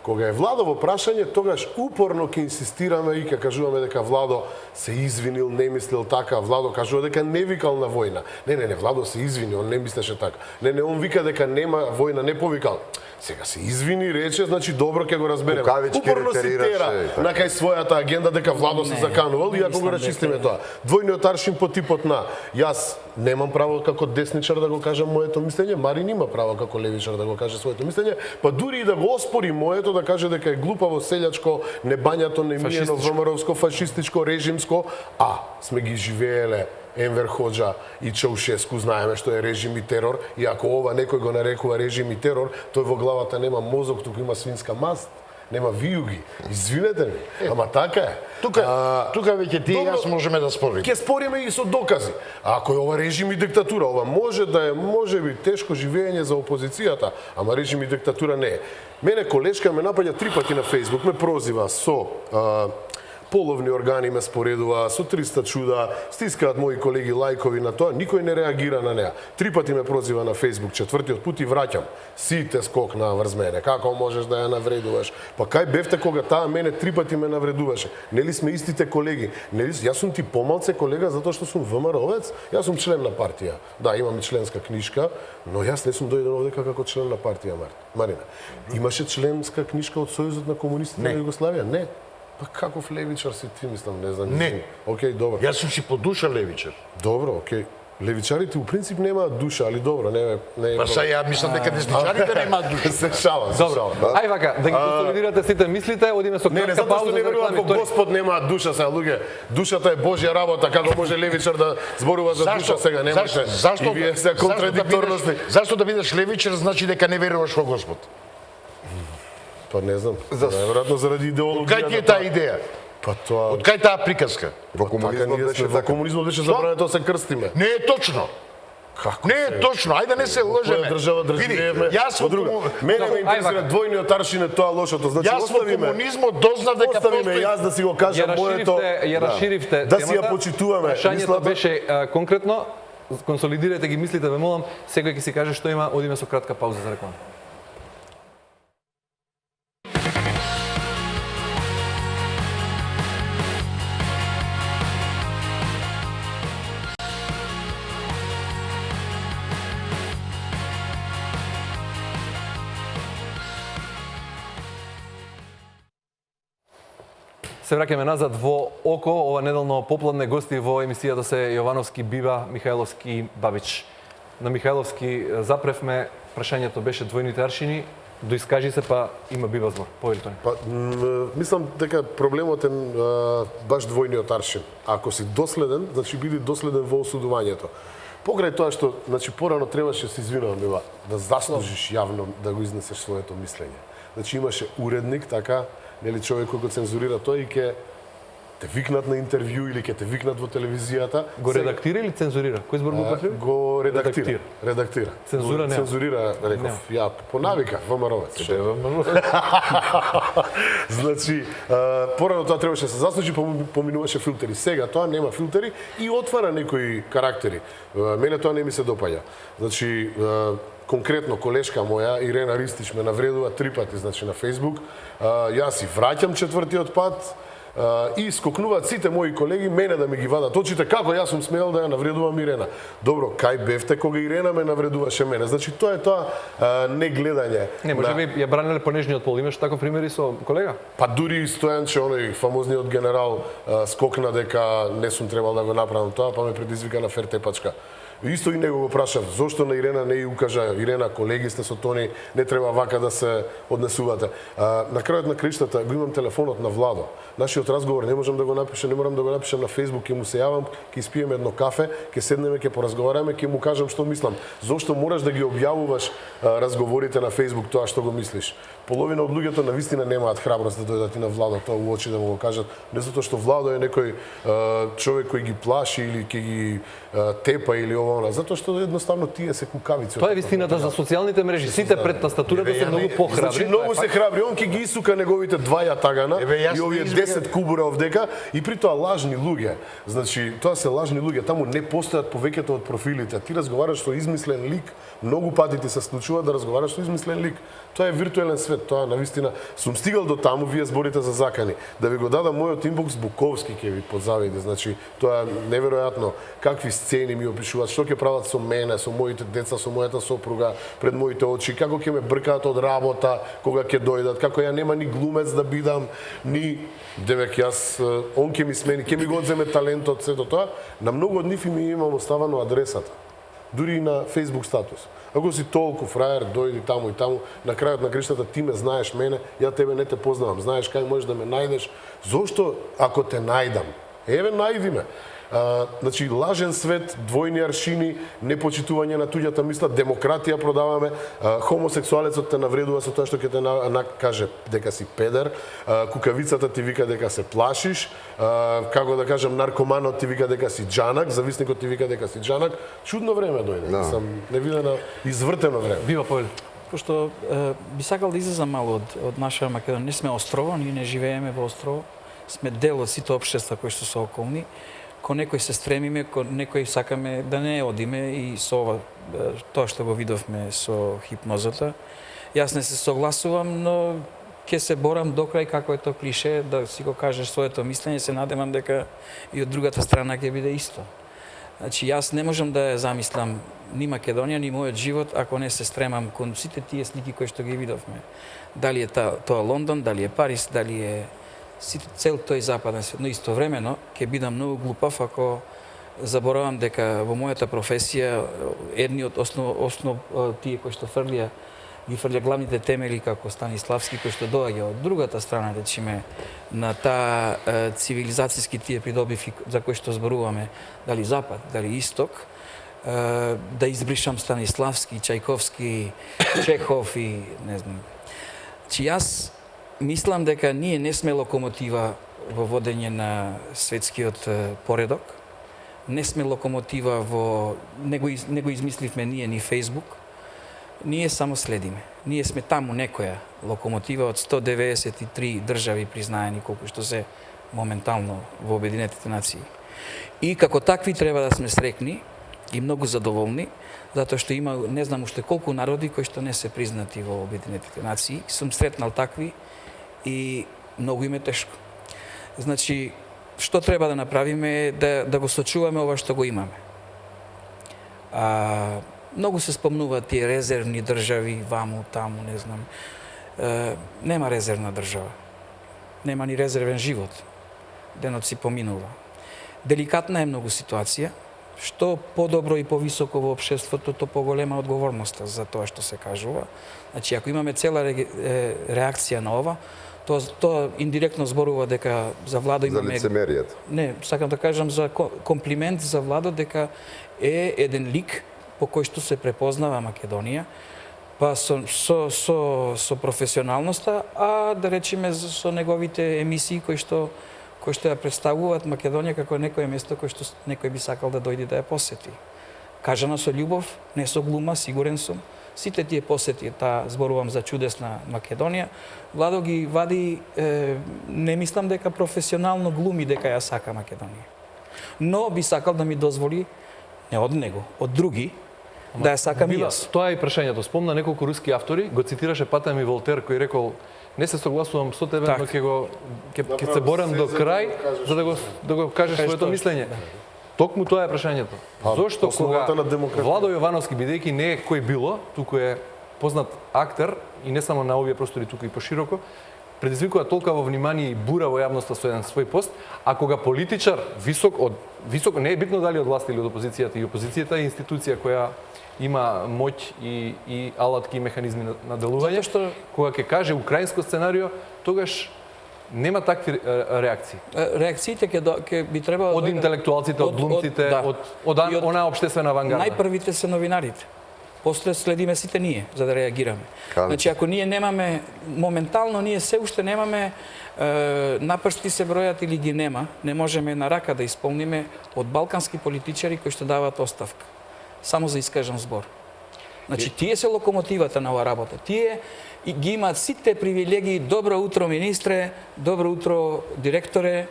кога е Владо во прашање, тогаш упорно ќе инсистираме и ќе кажуваме дека Владо се извинил, не мислил така. Владо кажува дека не викал на војна. Не, Владо се извини, он не мислеше така. Не, он вика дека нема војна, не повикал. Сега се извини, рече, значи добро ќе го разбереме. Упорно си тера на кај својата агенда дека Владо се заканувал и ако го рачистиме тоа. Двојниот аршин по типот на јас немам право како десничар да го кажам моето мислење, Марин има право како левичар да го каже своето мислење, па дури и да го оспори моето, да каже дека е глупаво, селјачко, небањато, немиено, ВМРО-вско, фашистичко, режимско, а сме ги живееле Енвер Хоџа и Чаушеску, знаеме што е режим и терор, и ако ова некој го нарекува режим и терор, тој во главата нема мозок, туку има свинска маст, нема вијуги. Извинете ми, ама така е. Тука веќе ти и јас можеме да спориме. Ќе спориме и со докази. Ако е ова режим и диктатура, ова може да е, можеби тешко живење за опозицијата, ама режим и диктатура не е. Мене колешка ме напаѓа 3 пати на Фејсбук, ме прозива со половни органи, ме споредува со 300 чуда, стискаат мои колеги лајкови на тоа, никој не реагира на неа. 3 пати ме прозива на Фејсбук, 4-тиот пат и враќам. Сите скокнаа врз мене. Како можеш да ја навредуваш? Па кај бевте кога таа мене 3 пати ме навредуваше? Нели сме истите колеги? Нели јас сум ти помалце колега затоа што сум ВМРО-овец? Јас сум член на партија. Да, имам и членска книжка, но јас не сум дојден овдека како член на партија, Марина. Имаше членска книжка од Сојузот на комунистите на Југославија? Не. Па каков левичар си ти, мислам, не знам. Не. Океј, добро. Јас сум си по душа левичар. Добро, океј. Левичарите у принцип немаат душа, али добро, не е. Па са ја мислам дека десничарите немаат душа. Се шалам, се Добро. шалам. Ај вака, да ги консолидирате сите мислите, одиме со Не, кратка затоа што пауза не за верувам реклами. во Господ немаат душа сега, луѓе. Душата е Божја работа, како може левичар да зборува за душа сега, немате. И вие се контрадикторности. Зашто да бидеш левичар значи дека не веруваш во Господ? Па не знам. Најверојатно заради идеологија. Кај ти е таа идеја? Па тоа. Од кај таа приказка? Во комунизмот беше Во така. комунизмот беше забрането да се крстиме. Не е точно. Како? Не е точно, ајде не се лъжеме. Која држава живееме? Јас во друга. Мене ме интересира двојниот аршин е тоа лошото. Значи Јас во оставиме. комунизмот дознав дека Оставиме постои. јас да си го кажам моето. Ја расширивте Да си ја темата. почитуваме. Прашањето Мислата- беше конкретно, консолидирате ги мислите, ве молам, секој ќе си каже што има, одиме со кратка пауза за реклама. Се враќаме назад во Око, ова неделно попладне гости во емисијата се Јовановски Биба, Михајловски Бабич. На Михајловски запревме, прашањето беше двојните аршини, доискажи се па има Биба збор. Повели Тони. Па, мислам дека проблемот е баш двојниот аршин. Ако си доследен, значи биди доследен во осудувањето. Покрај тоа што, значи порано требаше да се извинувам, Бива, да заслужиш јавно да го изнесеш своето мислење. Значи имаше уредник, така, нели човек кој го цензурира тој и ќе те викнат на интервју или ќе те викнат во телевизијата. Го редактира или цензурира? Кој збор го употреби? Го редактира. Редактира. Цензура нема. Цензурира, реков, ја по навика, ВМРО-вец. Значи, порано тоа требаше да се заслужи, поминуваше филтери. Сега тоа нема филтери и отвара некои карактери. Мене тоа не ми се допаѓа. Значи, конкретно колешка моја Ирена Ристич ме навредува 3 пати, значи на Facebook. Јас си враќам 4-тиот пат и скокнуваат сите мои колеги мене да ми ги вадат очите како јас сум смел да ја навредувам Ирена. Добро, кај бевте кога Ирена ме навредуваше мене? Значи тоа е тоа негледање. Не, може би ја бранеле по нежниот пол. Имаш таков примери со колега? Па дури и Стојанче, оној фамозниот генерал, скокна дека не сум требал да го направам тоа, па ме предизвика на фертепачка. Исто и него го прашав, зошто на Ирена не ја укажа, Ирена, колеги сте со Тони, не треба вака да се однесувате. На крајот на криштата го имам телефонот на Владо. Нашиот разговор не можам да го напишам, не морам да го напишам на Facebook, ќе му се јавам, ќе испиеме едно кафе, ќе седнеме, ќе поразговараме, ќе му кажам што мислам. Зошто мораш да ги објавуваш разговорите на Facebook тоа што го мислиш? Половина од луѓето навистина немаат храброст да дојдат и на Владо тоа у очи да му го кажат, не затоа што Владо е некој човек кој ги плаши или ќе ги тепа или ова она, затоа што едноставно тие се кукавици. Тоа е вистината за социјалните мрежи. Сите пред тастатурата се многу похрабри. Значи многу се храбри, он ќе ги исука неговите 2 јатагана и овие 10 кубура овдека и при тоа лажни луѓе. Значи тоа се лажни луѓе, таму не постојат повеќето од профилите. Ти разговараш со измислен лик, многу пати ти се случува да разговараш со измислен лик. Тоа е виртуелен свет, тоа навистина сум стигал до таму, вие зборите за закани. Да ви го дадам мојот инбокс, Буковски ќе ви подзавиде. Значи тоа неверојатно какви сцени ми опишуваат, што ќе прават со мене, со моите деца, со мојата сопруга, пред моите очи, како ќе ме бркаат од работа кога ќе дојдат, како ја нема ни глумец да бидам, ни девек јас, он ќе ми смени, ќе ми го одземе талентот, сето тоа. На многу од нив ми имам оставано адресата. Дури и на Facebook статус. Ако си толку фраер, дојди таму и таму, на крајот на криштата ти ме знаеш мене, ја тебе не те познавам, знаеш кај можеш да ме најдеш. Зошто ако те најдам? Еве најди ме. Значи лажен свет, двојни аршини, непочитување на туѓата мисла, демократија продаваме, хомосексуалецот те навредува со тоа што ќе те каже дека си педер, кукавицата ти вика дека се плашиш, како да кажам, наркоманот ти вика дека си џанак, зависникот ти вика дека си џанак. Чудно време дојде. Сам невидено, извртено време. Бива Повели. Пошто би сакал да излезам мало од наша Македонија. Не сме острово, ние не живееме во острово. Сме дел од сите општества кои што се околни. Ко некој се стремиме, ко некој сакаме да не одиме и со ова, тоа што го видовме со хипнозата. Јас не се согласувам, но ќе се борам до крај, како е тоа клише, да си го кажеш своето мислење, се надевам дека и од другата страна ќе биде исто. Значи, јас не можам да ја замислам ни Македонија, ни мојот живот, ако не се стремам кон сите тие слики кои што ги видовме. Дали е тоа Лондон, дали е Париз, дали е цел тој западен свет, но истовремено ќе бидам многу глупав ако заборавам дека во мојата професија едни од основ тие кои што ги фрлја главните темели како Станиславски, кој што доаѓа од другата страна, речиме, на таа цивилизацијски тие придобивки за кои што зборуваме, дали Запад, дали Исток, да избришам Станиславски, Чајковски, Чехов и не знам. Чи јас мислам дека ние не сме локомотива во водење на светскиот поредок, не сме локомотива во... Не го измисливме ние ни Фейсбук, ние само следиме. Ние сме таму некоја локомотива од 193 држави признаени, колку што се моментално во Обединетите нации. И како такви треба да сме срекни и многу задоволни, затоа што има не знам уште колку народи кои што не се признати во Обединетите нации. Сум сретнал такви и многу им е тешко. Значи, што треба да направиме е да го сочуваме ова што го имаме. Многу се спомнуваат тие резервни држави, ваму, таму, не знам. Нема резервна држава. Нема ни резервен живот. Денот си поминува. Деликатна е многу ситуација. Што подобро и повисоко во општеството, то поголема одговорноста за тоа што се кажува. Значи, ако имаме цела реакција на ова, тоа индиректно зборува дека за Владо имаме... За лицемеријата. Не, сакам да кажам за комплимент за Владо дека е еден лик по кој што се препознава Македонија, па со професионалноста, а да речеме со неговите емисии кои што ја представуваат Македонија како некое место кој што некој би сакал да дојде да ја посети. Кажано со љубов, не со глума, сигурен сум. Сите тие посети, зборувам за чудесна Македонија, Владо ги вади, не мислам дека професионално глуми дека ја сака Македонија. Но би сакал да ми дозволи, не од него, од други, да ја сакам и јас. Тоа е и прашањето. Спомна неколку руски автори, го цитираше Патем и Волтер, кој рекол: не се согласувам со тебе, но ќе се борам до крај за да го кажеш своето мислење. Токму тоа е прашањето. Зошто кога Владо Јовановски, бидејќи не е кој било, туку е познат актер и не само на овие простори, туку и пошироко, предизвикува толкаво внимание и бура во јавноста со еден свој пост, а кога политичар висок, не е битно дали од власт или од опозицијата, и опозицијата е институција која има моќ и алатки и механизми на делување, кога ќе каже украинско сценарио, тогаш нема такви реакции. Реакциите ќе би требало од интелектуалците, од глумците, од онаа општествена авангарда. Најпрвите се новинарите. После следиме сите ние за да реагираме. Значи, ако ние немаме моментално, ние се уште немаме напрсти се бројат или ги нема, не можеме на рака да исполниме од балкански политичари кои што даваат оставка. Само за искажан збор. Значи, тие се локомотивата на оваа работа. Тие ги имаат сите привилегии. Добро утро, министре, добро утро, директоре.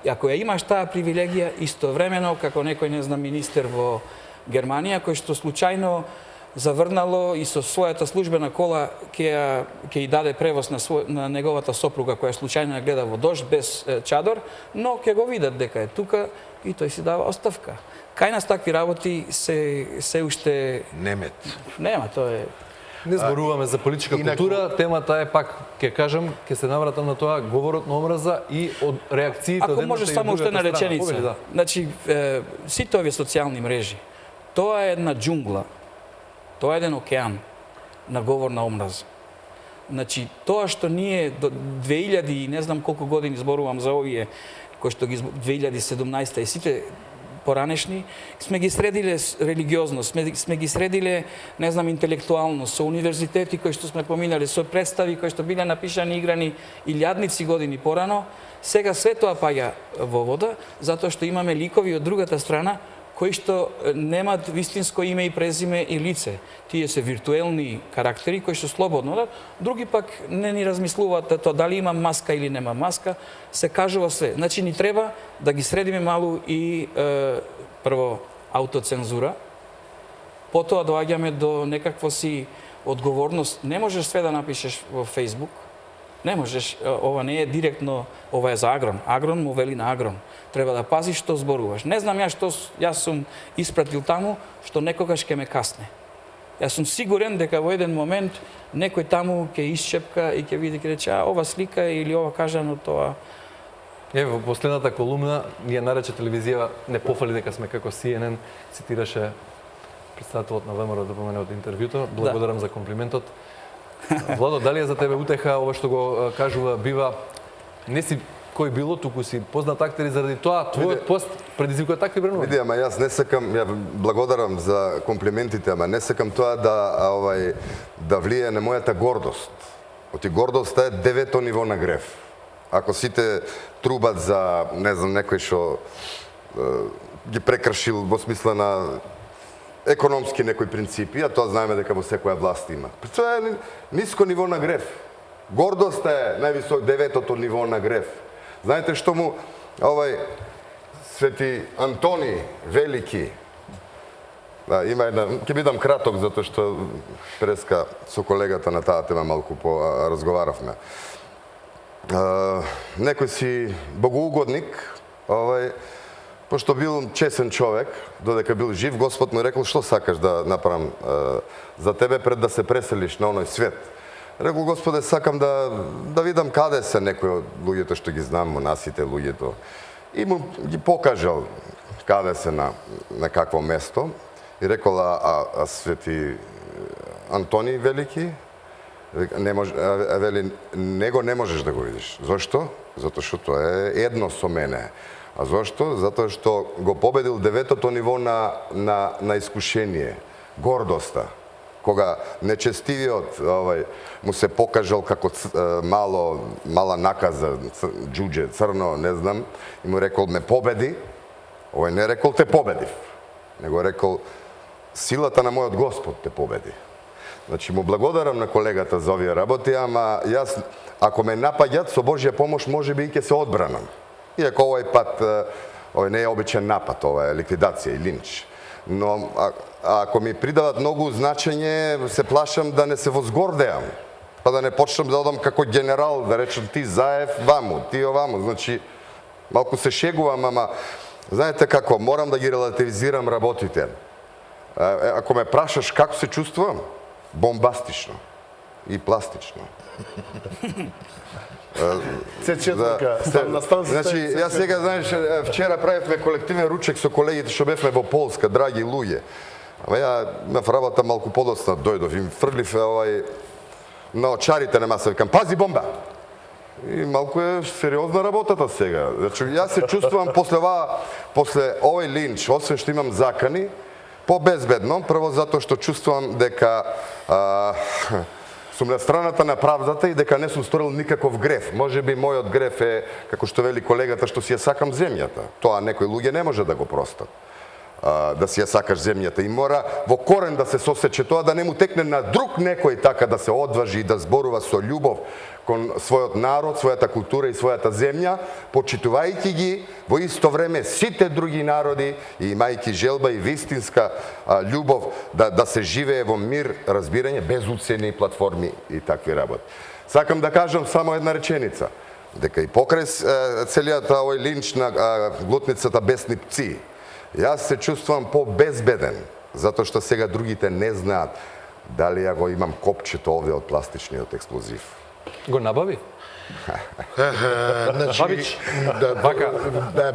Ако ја имаш таа привилегија, истовремено, како некој, не знам, министер во Германија, кој што случајно заврнало и со својата службена кола ќе ја даде превоз на неговата сопруга, која случајно ја гледа во дожд, без чадор, но ќе го видат дека е тука и тој си дава оставка. Кај нас такви работи се уште... Нема, тоа е... Не зборуваме за политичка култура, темата е пак, ќе кажам, ќе се навратам на тоа, говорот на омраза и од реакциите од едната и од другата страна. Ако може само уште на реченица. Значи, сите овие социјални мрежи, тоа е една џунгла, тоа е еден океан на говор на омраза. Значи, тоа што ние до 2000 и не знам колку години зборувам за овие, кои што ги 2017 и сите поранешни, сме ги средиле религиозно, сме ги средиле, не знам, интелектуално, со универзитети кои што сме поминали, со представи кои што биле напишани, играни илјадници години порано. Сега све тоа паѓа во вода, затоа што имаме ликови од другата страна кои што немаат вистинско име и презиме и лице. Тие се виртуелни карактери кои што слободно, други пак не ни размислуваат тоа дали има маска или нема маска, се кажува све. Значи ни треба да ги средиме малу и прво аутоцензура, потоа доаѓаме до некаква си одговорност. Не можеш све да напишеш во Фейсбук. Не можеш, ова не е директно, ова е за Агрон. Агрон му вели на Агрон. Треба да пазиш што зборуваш. Не знам јас што јас сум испратил таму, што некогаш ќе ме касне. Јас сум сигурен дека во еден момент некој таму ќе исчепка и ќе види, ќе рече, ова слика или ова кажано, тоа. Во последната колумна, ние нарече телевизија не пофали дека сме како CNN, цитираше представителот на ВМРО да помене од интервјуто. Благодарам за комплиментот. Владо, дали е за тебе утеха ова што го кажува Бива? Не си кој било, туку си познат актер и заради тоа твојот пост предизвикува такви бренувања. Види, ама јас не сакам, ја благодарам за комплиментите, ама не сакам тоа да влие на мојата гордост. Оти гордоста е 9-то ниво на грев. Ако сите трубат за, не знам, некој што ги прекршил во смисла на економски некои принципи, а тоа знаеме дека во секоја власт има. Тоа е ниско ниво на грев. Гордост е највисок 9-тото ниво на грев. Знаете што му Свети Антони Велики, има една, ќе бидам краток затоа што преска со колегата на таа тема малку разговаравме. Некој си богоугодник, пошто бил чесен човек, додека бил жив, Господ му рекол што сакаш да направам за тебе пред да се преселиш на оној свет. Рекол, Господе, сакам да видам каде се некои од луѓето што ги знам, монасите, луѓето. И му ги покажал каде се на какво место. И рекол, а Свети Антони Велики, вели, него не можеш да го видиш. Зошто? Затоа што тоа е едно со мене. А зошто? Затоа што го победил 9-тото ниво на искушение, гордоста. Кога нечестивиот му се покажал како мала наказа, џуџе, црно, не знам, и му рекол ме победи, овој не рекол те победив, него рекол силата на мојот Господ те победи. Значи му благодарам на колегата за овие работи, ама јас ако ме напаѓат со Божја помош можеби и ќе се одбранам. Иако овој пат овој не е обичен напад, ова е ликвидација и линч. Но ако ми придават многу значење, се плашам да не се возгордеам, па да не почнам да одам како генерал, да речам ти Заев ваму, ти оваму, значи малку се шегувам, ама знаете како, морам да ги релативизирам работите. Ако ме прашаш како се чувствувам, бомбастично и пластично. Значи, јас сега, знаеш, вчера правевме колективен ручек со колегите што бевме во Полска, драги луѓе. Ама ја имав работа малку подоцна, дојдов и фрлив на очарите на маса, викам, пази бомба! И малку е сериозна работата сега. Значи, јас се чувствувам после овој линч, освен што имам закани, по-безбедно, прво затоа што чувствувам дека сум на страната на правдата и дека не сум сторил никаков греф. Може би мојот греф е, како што вели колегата, што си ја сакам земјата. Тоа некои луѓе не може да го простат. Да си ја сакаш земјата и мора во корен да се сосече тоа, да не му текне на друг некој така да се одважи и да зборува со љубов кон својот народ, својата култура и својата земја, почитувајќи ги во исто време сите други народи и имајќи желба и вистинска љубов да се живее во мир, разбирање, без уцени, платформи и такви работи. Сакам да кажам само една реченица, дека и покрај целиот овој линч на глутницата Бесни пци, јас се чувствувам по-безбеден, затоа што сега другите не знаат дали ја го имам копчето овде од пластичниот експлозив. Го набави? Бабич, вака,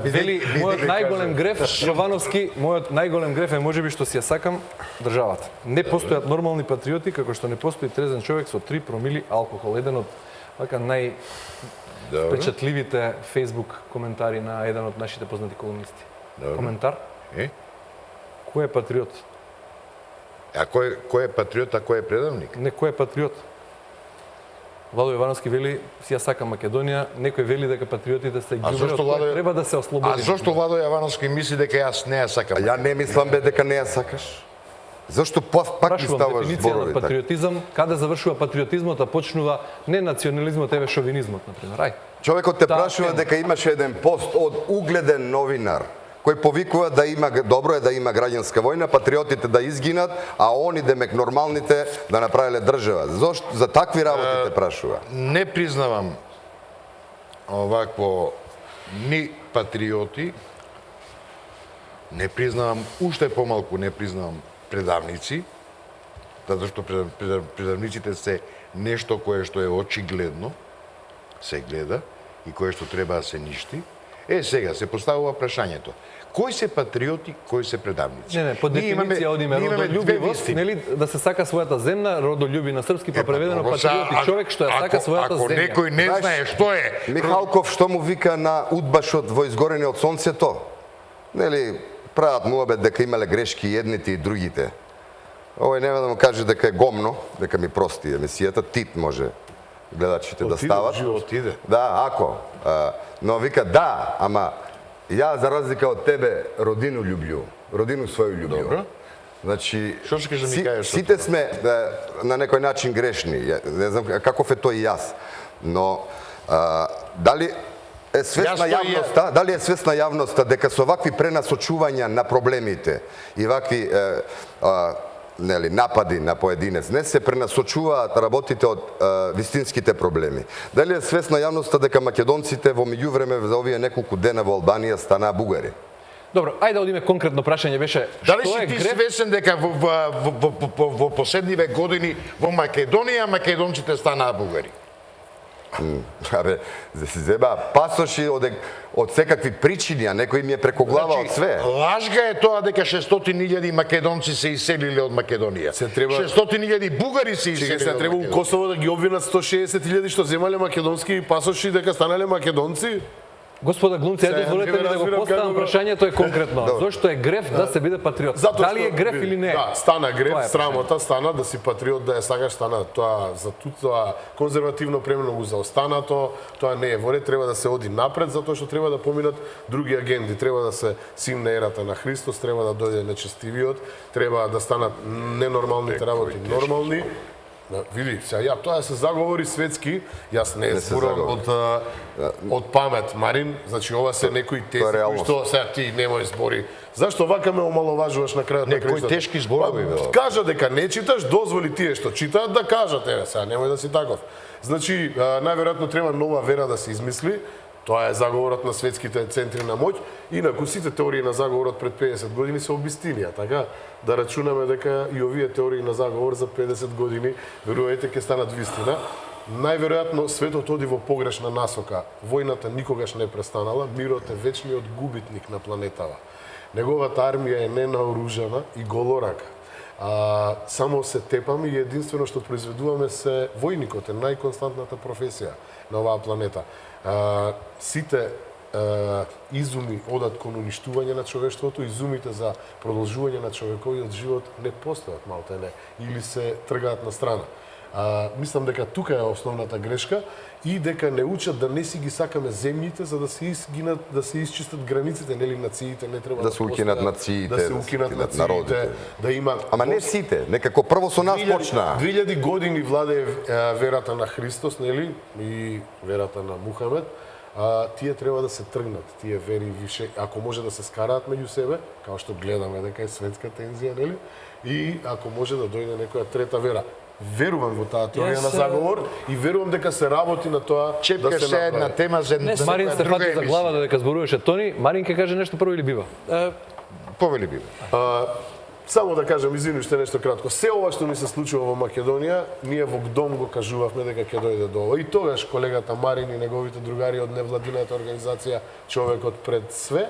вели, мојот најголем греф, Жовановски, мојот најголем греф е можеби што си ја сакам државата. Не постојат нормални патриоти, како што не постои трезен човек со 3 промили алкохол. Еден од вака највпечатливите Facebook коментари на еден од нашите познати колумнисти. Коментар? Кој е патриот? А кој е патриот, а кој е предавник? Не, кој е патриот? Владо Јовановски вели, си ја сакам Македонија, некој вели дека патриотите се ѓубре, од кој треба да се ослободи. А зошто Владо Јовановски мисли дека јас не ја сакам? Ја не мислам дека не ја сакаш. Зошто пак ми ставаш зборови? Патриотизам, каде завршува патриотизмот, а почнува не национализмот, еве шовинизмот, например. Ај. Човекот те прашува дека имаше еден пост од угледен новинар кој повикува да има, добро е да има граѓанска војна, патриотите да изгинат, а они, демек нормалните, да направиле држава. Зошто за такви работи те прашува? Не признавам овакво ни патриоти, не признавам, уште помалку не признавам предавници, затоа што придавниците се нешто кое што е очигледно, се гледа и кое што треба да се ништи. Сега се поставува прашањето. Кои се патриоти, кои се предавници? Не, по дефиниција одиме родолюбивост, нели да се сака својата земја, родолюби на српски, па преведено патриот и човек што ја сака својата Ако земја. некој не знае што е... Михалков што му вика на удбашот во изгорење од сонцето? Нели, прават му обед дека имале грешки и едните и другите. Овој нема да му каже дека е гомно, дека ми прости емисијата, Тит може гледачите да стават. Отиде. Да, ако. Но вика да, ама ја за разлика од тебе родину љубљу, родину своју љубљу. Добро. Значи, Што ќе да ми кажеш? сите сме на некој начин грешни. Не знам каков е тој и јас. Но дали е свесна јавноста, дали е свесна јавноста дека со вакви пренасочувања на проблемите и вакви нели напади на поединец не се пренасочуваат работите од вистинските проблеми. Дали е свесна јавноста дека македонците во меѓувреме за овие неколку дена во Албанија станаа бугари? Добро, ајде да одиме конкретно прашање беше Дали што си е ти греф? свесен дека во последниве години во Македонија македонците станаа бугари? Абе, се зеба пасоши од секакви причини, а некој ми е преко глава од све. Лажга е тоа дека 600.000 македонци се иселиле од Македонија. 600.000 бугари се Чекај, иселиле се од треба у Македонија. Косово да ги обвинат 160.000 што земале македонски пасоши дека станале македонци? Господа глумци, Сега, дозволете ми да го разбирам поставам како го- прашањето е конкретно. Зошто е греф да се биде патриот? Дали е греф или не? Да, стана Тоа греф, е срамота, стана да си патриот, да ја сакаш, стана тоа за тоа конзервативно премногу заостанато, тоа не е во ред, треба да се оди напред затоа што треба да поминат други агенди, треба да се симне ерата на Христос, треба да дојде нечестивиот, треба да станат ненормалните работи нормални. Види, сега тоа се заговори светски, јас не се зборувам од памет, Марин, значи ова се некои тези кои реалност. што сега ти немој збори. Зашто вака ме омаловажуваш на крајот на Некои крајштата? тешки зборови, бе. Кажа дека не читаш, дозволи тие што читаат да кажат, еве сега немој да си таков. Значи, најверојатно треба нова вера да се измисли. Тоа е заговорот на светските центри на моќ. Инаку сите теории на заговорот пред 50 години се обистинија, така да рачунаме дека и овие теории на заговор за 50 години верувајте ќе станат вистина. Најверојатно светот оди во погрешна насока. Војната никогаш не престанала, мирот е вечниот губитник на планетава. Неговата армија е ненаоружана и голорака. Само се тепаме и единствено што произведуваме се војникот е најконстантната професија на оваа планета. Сите изуми одат кон уништување на човештвото, изумите за продолжување на човековиот живот не постојат малтене или се тргаат на страна. Мислам дека тука е основната грешка и дека не учат да не си ги сакаме земјите за да се изгинат, да се исчистат границите, нели нациите не треба Да се укинат постојат, нациите, да се укинат нациите, народите. да има Ама не сите, некако прво со нас 2000 почна. 2000 години владее верата на Христос, нели, и верата на Мухамед. Тие треба да се тргнат, тие вери више, ако може да се скараат меѓу себе, као што гледаме дека е светска тензија, нели, и ако може да дојде некоја трета вера. Верувам во таа теорија на заговор и верувам дека се работи на тоа Чепка да се се една направи. тема за Марин се друга фати за емисија. глава додека зборуваше Тони. Марин ќе каже нешто прво или бива? Повели би. Само да кажам, извини, уште нешто кратко. Се ова што ни се случува во Македонија, ние во ГДОМ го кажувавме дека ќе дојде до ова. И тогаш колегата Марин и неговите другари од невладината организација Човекот пред све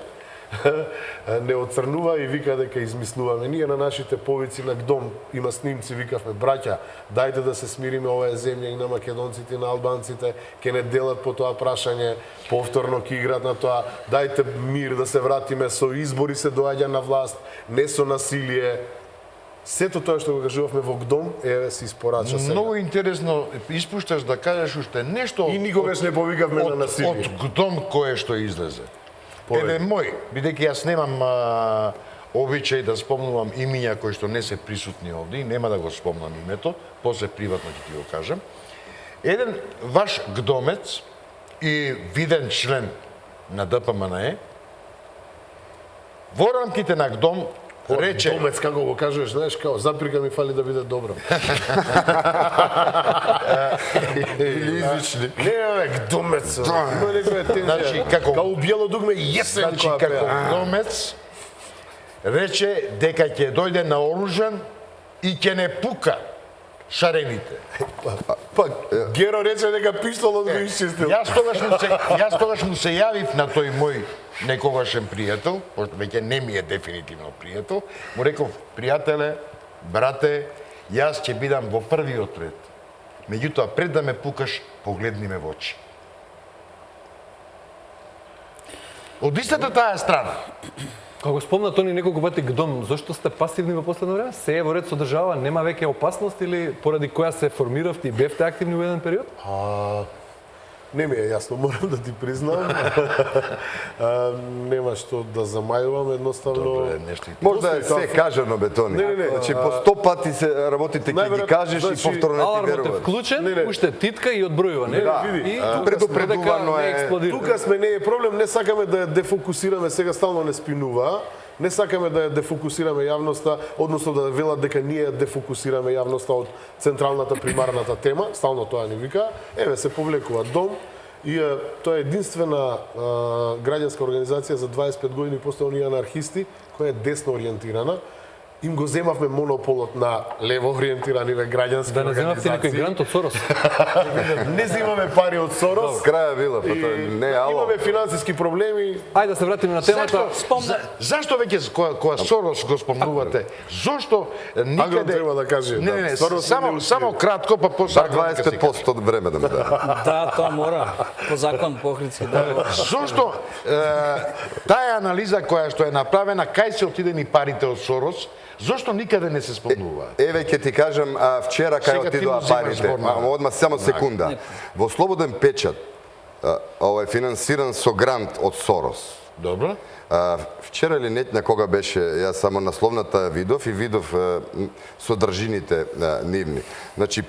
не оцрнува и вика дека измислуваме. Ние на нашите повици на ГДОМ има снимци, викавме, браќа, дајте да се смириме, ова е земја и на македонците и на албанците, ќе не делат по тоа прашање, повторно ќе играат на тоа, дајте мир да се вратиме, со избори се доаѓа на власт, не со насилие. Сето тоа што го кажувавме во ГДОМ, еве се испорача сега. Многу интересно, испушташ да кажеш уште нешто И никогаш не повикавме на насилие. од ГДОМ кое што излезе. Повеќе. Еден мој, бидејќи јас немам обичај да спомнувам имиња кои што не се присутни овде и нема да го спомнам името, после приватно ќе ти го кажам. Еден ваш ГДОМец и виден член на ДПМНЕ во рамките на ГДОМ рече Домец, како го кажеш, знаеш, као, заприка ми фали да биде добро. Или излични. Не, Домец. Има некоја тензија. Значи, како- Као у биело дугме јесен Значи, како ГДОМец рече дека ќе дојде наоружан и ќе не пука шарените. Па, Геро рече дека пиштолот го исчистил. Јас тогаш му се јавив на тој мој некогашен пријател, пошто веќе не ми е дефинитивно пријател, му реков, пријателе, брате, јас ќе бидам во првиот ред. Меѓутоа, пред да ме пукаш, погледни ме во очи. Од истата таа страна. Како спомна Тони неколку пати ГДОМ, зошто сте пасивни во последно време? Се е во ред со држава, нема веќе опасност или поради која се формиравте и бевте активни во еден период? Не ми е јасно, морам да ти признам. Нема што да замајувам, едноставно... Можда е се кажано, бе, Тони. Не. Значи, по 100 пати се работите, ќе ги кажеш и повторно не ти Алармот е веруват. вклучен, уште титка и одбројува, не? Да, И предупредувано е. Тука сме не е проблем, не сакаме да ја дефокусираме, сега стално не спинува. Не сакаме да ја дефокусираме јавноста, односно да велат дека ние ја дефокусираме јавноста од централната примарната тема, стално тоа ни вика. Еве се повлекува ДОМ и тоа е единствена граѓанска организација за 25 години после оние анархисти која е десно ориентирана. Им го земавме монополот на лево ориентираниве граѓански Да не земавте некој организации. грант од Сорос. Не земаме пари од Сорос. Краја била, па тоа не е ало. Имаме финансиски проблеми. Ајде да се вратиме на темата. Зашто веќе кога Сорос го спомнувате? Зошто никаде Агрон треба да каже, Не, да, не, Сорос само кратко па после Бар 25% од време да ме даде. Да, тоа мора. По закон, по Охридски, да. Зошто таа анализа која што е направена, кај се отидени парите од Сорос, зошто никаде не се спомнува? Еве ќе ти кажам, вчера кај Сега ти отидоа му земаш парите. зборна. Одма само секунда. Во Слободен печат, ова е финансиран со грант од Сорос. Добро. Вчера или нетња кога беше, јас само насловната видов и видов содржините нивни. Значи,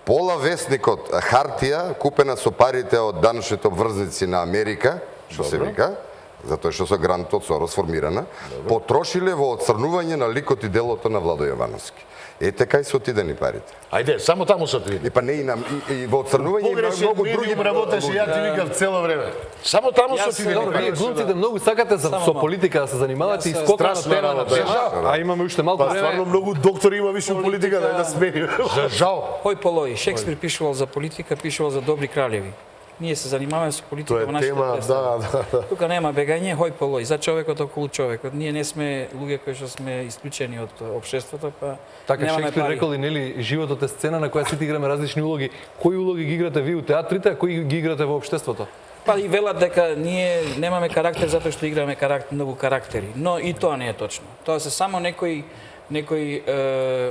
пола весникот хартија купена со парите од даношните обврзници на Америка, што се вика, затоа што со грант од Сорос формирана, потрошиле во оцрнување на ликот и делото на Владо Јовановски. Ете кај се отидени парите. Ајде, само таму се отидени. И па не и во оцрнување има Погрешен многу други медиум работеше, ја ти викав цело време. Само таму се Јас отидени. Добро, вие глумците многу сакате со Само политика да се занимавате и Јас скокна на страшна тема на работа, тема, а имаме уште малку Па стварно време. многу доктори има више у политика да смени. За жал. Хој полој, Шекспир пишувал за политика, пишувал за добри кралеви. Ние се занимаваме со политика Тоа во е нашите тема, представи. да. Тука нема бегање, хој полој, за човекот околу човекот. Ние не сме луѓе кои што сме исклучени од општеството, па Така немаме Шекспир пари. рекол и нели животот е сцена на која сите играме различни улоги. Кои улоги ги играте вие у театрите, а кои ги играте во општеството? Па и велат дека ние немаме карактер затоа што играме многу карактери, но и тоа не е точно. Тоа се само некои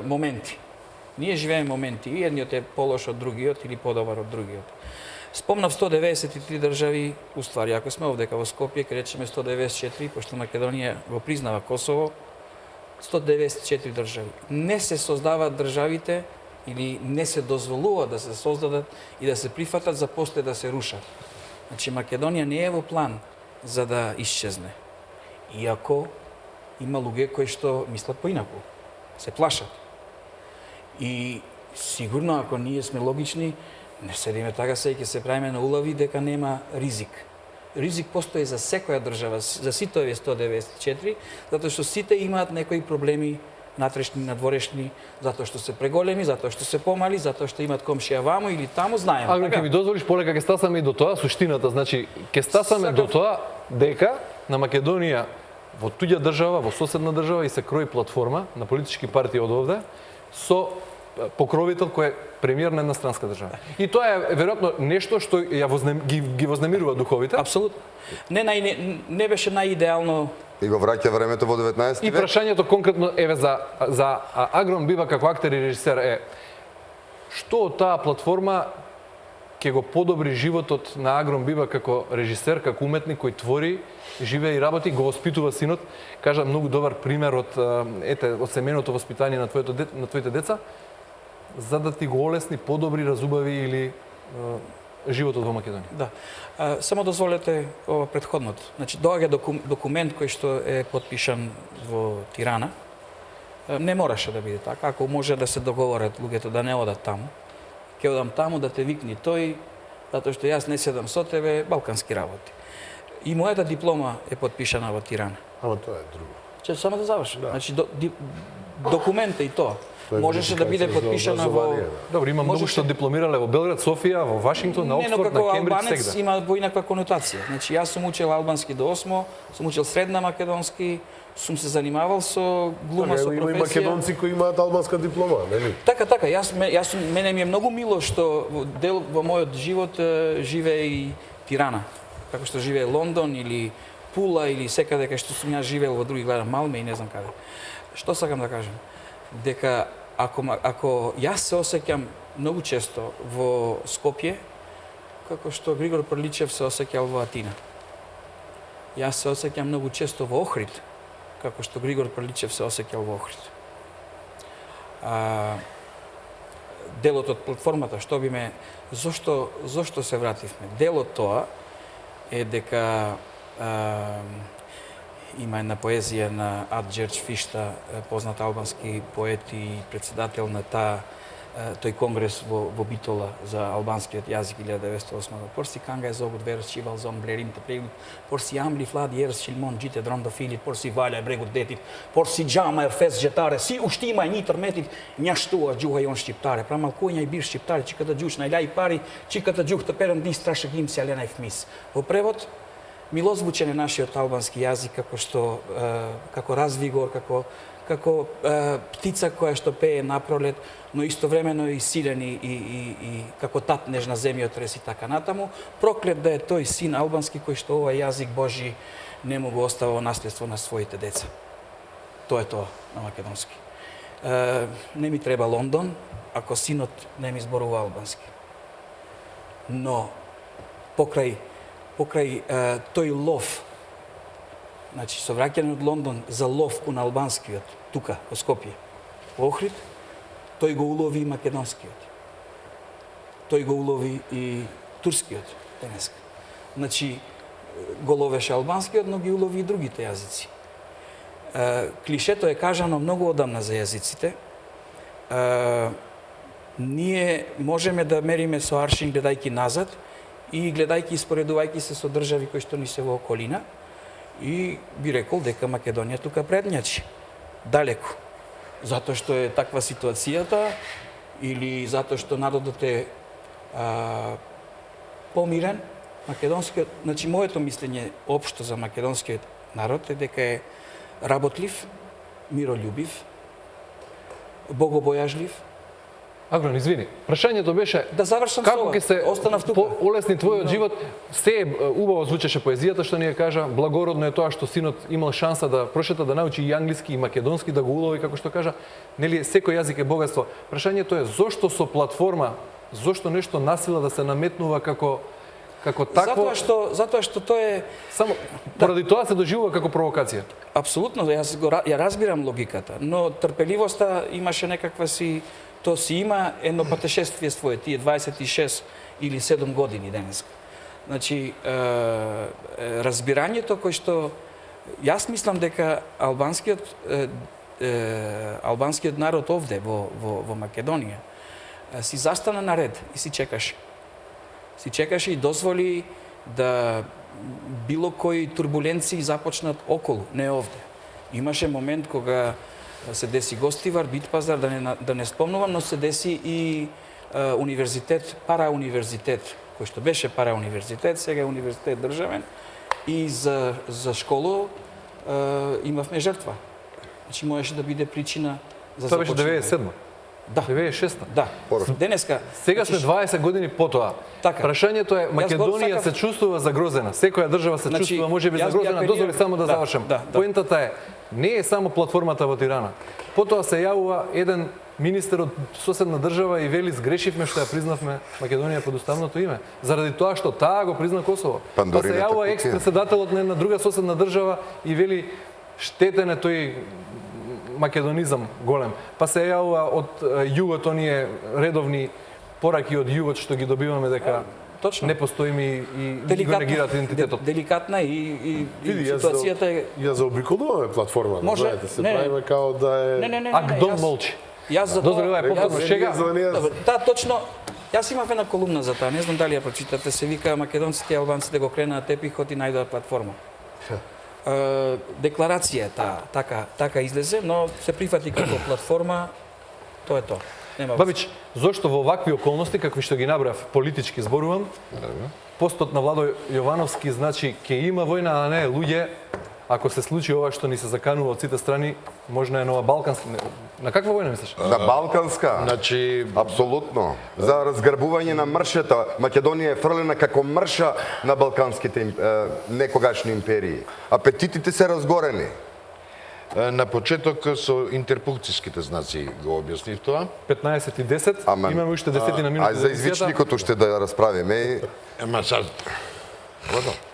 моменти. Ние живееме моменти, и едниот е полош од другиот или подобар од другиот. Спомнав 193 држави, уствари, ако сме овдека во Скопје, ке речеме 194, пошто Македонија го признава Косово, 194 држави. Не се создаваат државите или не се дозволува да се создадат и да се прифатат за после да се рушат. Значи Македонија не е во план за да исчезне. Иако има луѓе кои што мислат поинаку, се плашат. И сигурно ако ние сме логични, не седиме така се ќе се правиме на улави дека нема ризик. Ризик постои за секоја држава, за сите овие 194, затоа што сите имаат некои проблеми натрешни, надворешни, затоа што се преголеми, затоа што се помали, затоа што имаат комшија ваму или таму, знаеме. Агро, ќе ми дозволиш полека ќе стасаме и до тоа, суштината, значи ќе стасаме до тоа дека на Македонија во туѓа држава, во соседна држава и се крои платформа на политички партии од овде со покровител кој е премиер на една странска држава. И тоа е веројатно нешто што ги вознемирува духовите. Апсолутно. Не беше најидеално. И го враќа времето во 19 И век. прашањето конкретно еве за Агрон Биба како актер и режисер е што од таа платформа ќе го подобри животот на Агрон Биба како режисер, како уметник кој твори, живее и работи, го воспитува синот. Кажа многу добар пример од од семејното воспитание на твоите деца, за да ти го олесни, подобри, разубави или животот во Македонија. Да. Само дозволете ова претходното. Значи доаѓа документ кој што е потпишан во Тирана. Не мораше да биде така, ако може да се договорат луѓето да не одат таму. Ќе одам таму да те викни тој, затоа што јас не седам со тебе, балкански работи. И мојата диплома е потпишана во Тирана. Ама тоа е друго. Ќе само да завршам. Значи документ е и тоа. можеше да биде подпишана во... Добро, има многу што дипломирале во Белград, Софија, во Вашингтон, на Не, но Оксфорд, како на Кембридж, албанец сегда. има поинаква конотација. Значи, јас сум учел албански до 8, сум учел средна македонски, сум се занимавал со глума, со Има и професија. македонци кои имаат албанска диплома, нели? Така, мене ми е многу мило што дел во мојот живот живее и Тирана. Како што живее Лондон или Пула или секаде кај што сум јас живеел во други градови, Малме и не знам каде. Што сакам да кажам? Дека ако јас се осеќам многу често во Скопје, како што Григор Прличев се осеќал во Атина. Јас се осеќам многу често во Охрид, како што Григор Прличев се осеќал во Охрид. Делот од платформата, што би ме... Зошто се вративме? Дел од тоа е дека има една поезија на Ад Джерч Фишта, познат албански поет и председател на тој конгрес во Битола за албанскиот јазик 1908 година. Порси канга е зогот верс чивал зон блерим те прегут. Порси амли флад јерс чилмон джите дрондо филит. Порси валя брегут детит. Порси џама ерфес джетаре. Си уштима и нитр метит. Няштуа џуха јон шчиптаре. Прамал коња и бир шчиптаре. Чиката џуш најлај пари. Чиката џух та перам ди страша гим се алена фмис. Во превод, милозвучен е нашиот албански јазик како развигор, како птица која што пее напролет, но истовремено и силен и како тат нежна земја треси така натаму. Проклет да е тој син албански кој што овој јазик Божи не му го остава во наследство на своите деца. Тоа е тоа на македонски. Не ми треба Лондон ако синот не ми зборува албански. Но покрај тој лов, значи со враќање од Лондон за лов кон албанскиот, тука, во Скопје, во Охрид, тој го улови и македонскиот. Тој го улови и турскиот денеска. Значи, го ловеше албанскиот, но ги улови и другите јазици. Клишето е кажано многу одамна за јазиците. Ние можеме да мериме со аршин гледајќи назад и гледајќи и споредувајќи се со држави кои што ни се во околина. И би рекол дека Македонија тука предњачи. Далеко. Затоа што е таква ситуацијата или затоа што народот е помирен. Македонскиот, значи моето мислење општо за македонскиот народ е дека е работлив, миролюбив, богобојажлив. Агрон, извини. Прашањето беше Да завршам како со ќе се останав тука. олесни твојот живот. Се убаво звучеше поезијата што ни ја кажа, благородно е тоа што синот имал шанса да прошета да научи и англиски и македонски, да го улови како што кажа. Нели секој јазик е богатство. Прашањето е зошто со платформа, зошто нешто насила да се наметнува како такво? Затоа што тоа е Само поради тоа се доживува како провокација. апсолутно, ја разбирам логиката, но трпеливоста имаше некаква тоа си има едно патешествие свое, тие 26 или 7 години денеска. Значи, разбирањето кој што јас мислам дека албанскиот народ овде во Македонија си застана на ред и си чекаше. Си чекаше и дозволи да било кои турбуленции започнат околу, не овде. Имаше момент кога се деси Гостивар, Битпазар, да не спомнувам, но се деси и универзитет, парауниверзитет, кој што беше парауниверзитет, сега е универзитет државен, и за школу имавме жртва. Значи можеше да биде причина за Тоа беше 97. Да. 96. Да. Денеска. Сега сме 20 години потоа. Така. Прашањето е, Македонија се чувствува загрозена. Секоја држава се чувствува можеби загрозена. Дозволи само да завршам. Поентата е, не е само платформата во Тирана. Потоа се јавува еден министер од соседна држава и вели сгрешивме што ја признавме Македонија под уставното име. Заради тоа што таа го призна Косово. Па се јавува екс-председателот на една друга соседна држава и вели штетен е тој македонизам голем. Па се јавува од југот оние редовни пораки од југот што ги добиваме дека точно не постоиме и го негираат идентитетот. Деликатна и ситуацијата е... Ја заобиколуваме платформата, Може, знаете, се правиме као да е... Не, Ак-дон молчи. Јас за Дозволи е повторно шега. Да, точно. Јас имав една колумна за тоа, не знам дали ја прочитате, се вика македонците и албанците го кренаа тепихот и најдоа платформа. Декларација така излезе, но се прифати како платформа. Тоа е тоа. Нема Бабич, зошто во вакви околности, какви што ги набрав, политички зборувам, постот на Владо Јовановски значи ке има војна, а не луѓе, ако се случи ова што ни се заканува од сите страни, можна е нова балканска. На каква војна мислиш? На балканска. Значи, Апсолутно. За разграбување на мршета. Македонија е фрлена како мрша на балканските некогашни империи. Апетитите се разгорени. на почеток со интерпункцијските знаци го објаснив тоа. 15 и 10, имаме уште 10 на минути. Ај за извичникот уште да расправиме. Ама сад.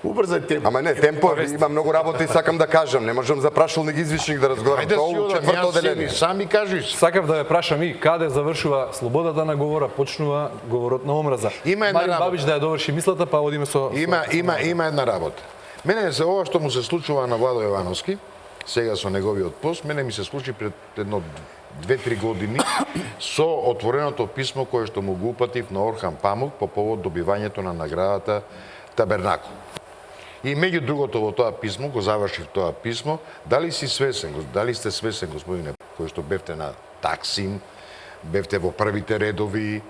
Убрзај темпо. Ама не, темпо, има многу работа и сакам да кажам. Не можам за прашалник извичник да разговарам. Ајде Тоа си у одам, четврто јас одделение. сами кажиш. Сакав да ве прашам и каде завршува слободата на говора, почнува говорот на омраза. Има една Марин работа. Бабич да ја доврши мислата, па одиме со... Има една работа. Мене се ова што му се случува на Владо Јовановски, сега со неговиот пост, мене ми се случи пред едно 2-3 години со отвореното писмо кое што му го упатив на Орхан Памук по повод добивањето на наградата Табернакул. И меѓу другото во тоа писмо, го завршив тоа писмо, дали сте свесен, господине, кој што бевте на Таксим, бевте во првите редови,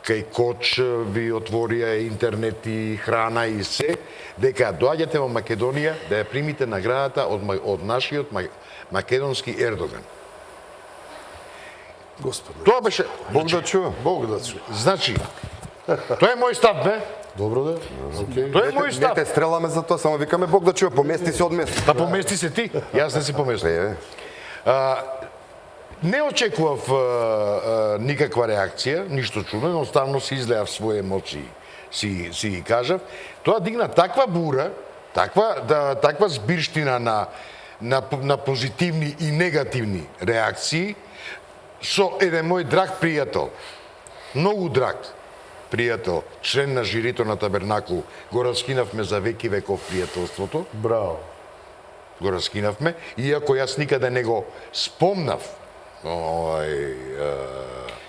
кај Коч ви отворија интернет и храна и се, дека доаѓате во Македонија да ја примите наградата од нашиот македонски Ердоган. Господи. Тоа беше... Бог да чува. Бог да чуе. Значи, тоа е мој став, не? Добро да. Окей. Тоа е мој Не став. те стреламе за тоа, само викаме Бог да чува, помести се од место. Па помести се ти, јас не си поместив. Еве. Не очекував никаква реакција, ништо чудно, едноставно си излеав своји емоции, си ги кажав. Тоа дигна таква бура, таква збирштина на позитивни и негативни реакции со еден мој драг пријател, многу драг пријател, член на жирито на Табернакул, го раскинавме за веки веков пријателството. Браво. Го раскинавме, иако јас никаде не го спомнав.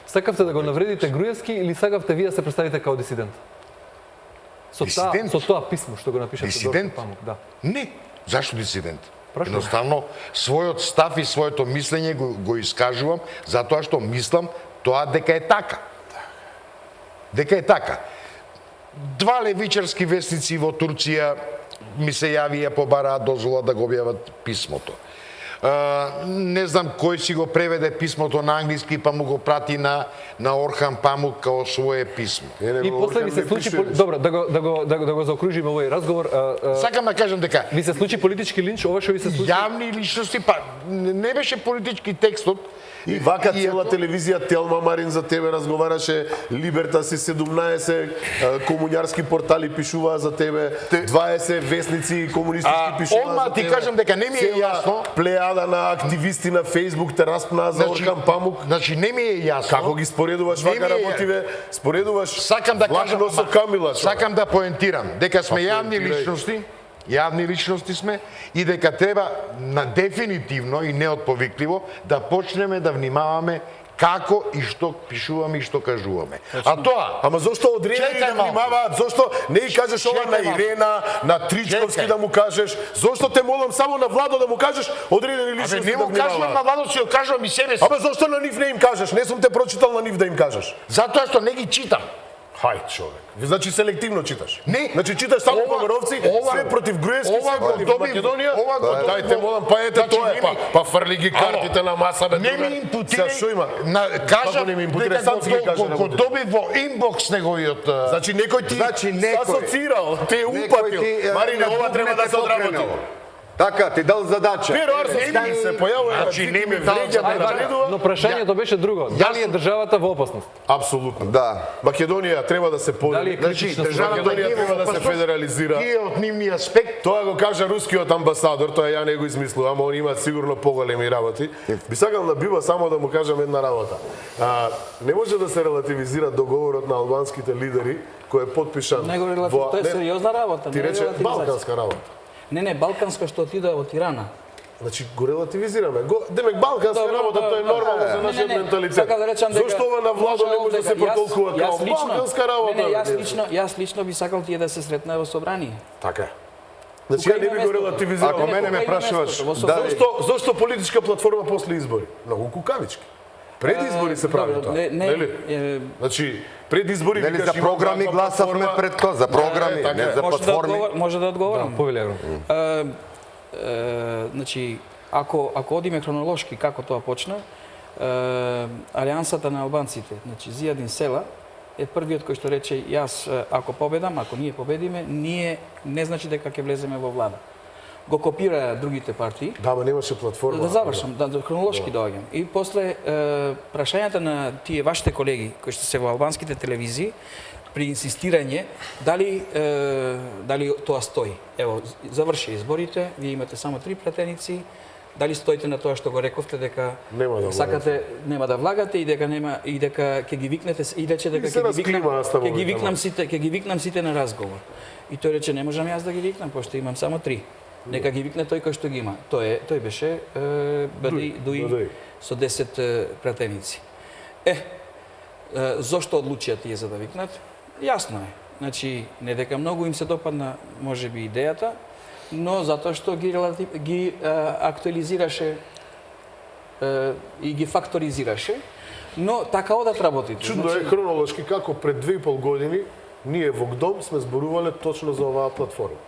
Сакавте да го навредите Груевски или сакавте вие да се представите као дисидент? Дисидент? Со тоа писмо што го напишате Дисидент? до Памук, да. Не, зашто дисидент? Прашувам. Едноставно, својот став и своето мислење го искажувам, затоа што мислам тоа дека е така. Дека е така. Два левичарски вестници во Турција ми се јавија, побараат дозвола да го објават писмото. Не знам кој си го преведе писмото на англиски, па му го прати на Орхан Памук као свое писмо. И после ви се случи добро да го заокружиме овој разговор. Сакам да кажам дека Ви се случи политички линч, ова што ви се случи? јавни личности, па не беше политички текстот. И вака цела телевизија Телма Марин за тебе разговараше, Либертас и 17 комуњарски портали пишуваа за тебе, 20 вестници комунистички пишуваа за Одма тебе. ти кажам дека не ми е јасно. Плејада на активисти на Фейсбук те распнаа за Орхан Памук. Значи не ми е јасно. Како ги споредуваш Не вака ми е- работиве? Споредуваш Сакам да кажам, Влахно со Камила. сакам да поентирам дека сме јавни поентирај. личности сме и дека треба дефинитивно и неотповикливо да почнеме да внимаваме како и што пишуваме и што кажуваме. А тоа, Ама зошто одредени Чекај да малку. внимаваат? Зошто не ги кажеш ова на Чекај малку. Ирена, на Тричковски Чекај. да му кажеш? Зошто те молам само на Владо да му кажеш одредени абе личности не да му кажувам на внимаваат? Владо, си го кажувам и себе си. Абе зошто на нив не им кажеш? Не сум те прочитал на нив да им кажеш. Затоа што не ги читам. Хај, човек. Значи селективно читаш. Не. Значи читаш само Ова- померовци, ова- све против Груевски, ова све го против добив- Македонија. ова го добив- Дајте молам, па ете Значи, тоа е, не па, ми- па фрли ги картите на маса, бе. Не другар. ми импутирај. Сега, шо има? Кажам Како не ми импутирај, дека сам си ги кажа го работите. доби во инбокс неговиот... Значи некој ти Значи, некој. асоцирал, те е Некој упатил. ти, Марине, на ова треба да дупнете се одработи. покренало. Така, ти дал задача. Пер Арсовски се појавува, Значи, не ми вреќа, дал ме задача. навредува. Но прашањето беше друго. Дали е државата во опасност? Апсолутно. Да. Македонија треба да се Дали е подели. критична државата Македонија има треба да се опасност? федерализира. Тие од нивни аспект. Тоа го кажа рускиот амбасадор, тоа ја не го измислувам, ама они имаат сигурно поголеми работи. Би сакал на Биба само да му кажам една работа. Не може да се релативизира договорот на албанските лидери кој е подпишан. Не го релатив- тоа е сериозна работа, Ти не е рече релативизација. балканска работа. Не, балканска што отиде од Тирана. Значи го релативизираме. Демек балканска Добро, работа тоа е добро, нормално за не, нашиот не, менталитет. сакам да речам дека Зошто ова на Владо не може да се протолкува како балканска работа? Не, бе? јас лично би сакал тие да се сретне во собрание. Така е. Значи ја не би го релативизирал. Ако мене ме прашуваш, дали Зошто политичка платформа после избори? Многу кукавички. Пред избори се прави Добро, тоа. не, нели? Значи, пред избори Нели викаш за имам програми ваква гласавме платформа. пред тоа, за програми, така не е. за платформи. Може да одговорам. Повели Агрон. Значи, ако одиме хронолошки како тоа почна, Алијансата на албанците, значи Зијадин Села е првиот кој што рече јас ако победам, ако ние победиме, ние не значи дека ќе влеземе во влада. Го копира другите партии. Да, ма немаше платформа. Да завршам, да хронолошки доаѓам. И после прашањата на тие вашите колеги кои што се во албанските телевизии при инсистирање дали тоа стои. Ево, заврши изборите, вие имате само 3 пратеници. Дали стоите на тоа што го рековте дека Нема да сакате нема да влагате и дека ќе ги викнете и рече дека ќе ги викнам сите на разговор. И тој рече не можам јас да ги викнам пошто имам само 3. Нека ги викне тој кој што ги има. Тој беше Дуи со 10 пратеници. Зошто одлучија тие за да викнат? Јасно е. Значи, не дека многу им се допадна можеби идејата, но затоа што ги актуализираше и ги факторизираше, но така одат работите. Чудно е хронолошки како пред 2,5 години ние во ГДОМ сме зборувале точно за оваа платформа.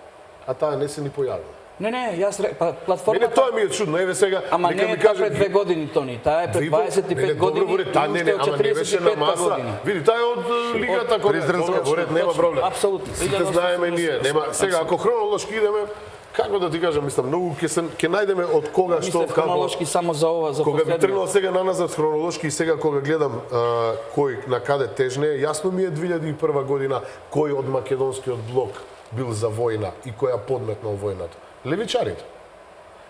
А таа не се ни појавила. Не, јас платформата... Мене тоа ми е чудно, еве сега... Ама не е таа пред 2 години, Тони, таа е пред 25 години, таа не, ама не беше на маса. Види, таа е од лигата Призренска во ред, нема проблем. Апсолутно. Сите знаеме ние, нема. Сега ако хронолошки идеме, како да ти кажам, мислам, многу ќе најдеме од кога што како хронолошки само за ова, за кога би последниот. тргнал сега наназад хронолошки и сега кога гледам кој на каде тежне, јасно ми е 2001 година кој од македонскиот блок бил за војна и кој ја подметнал војната. Левичарите.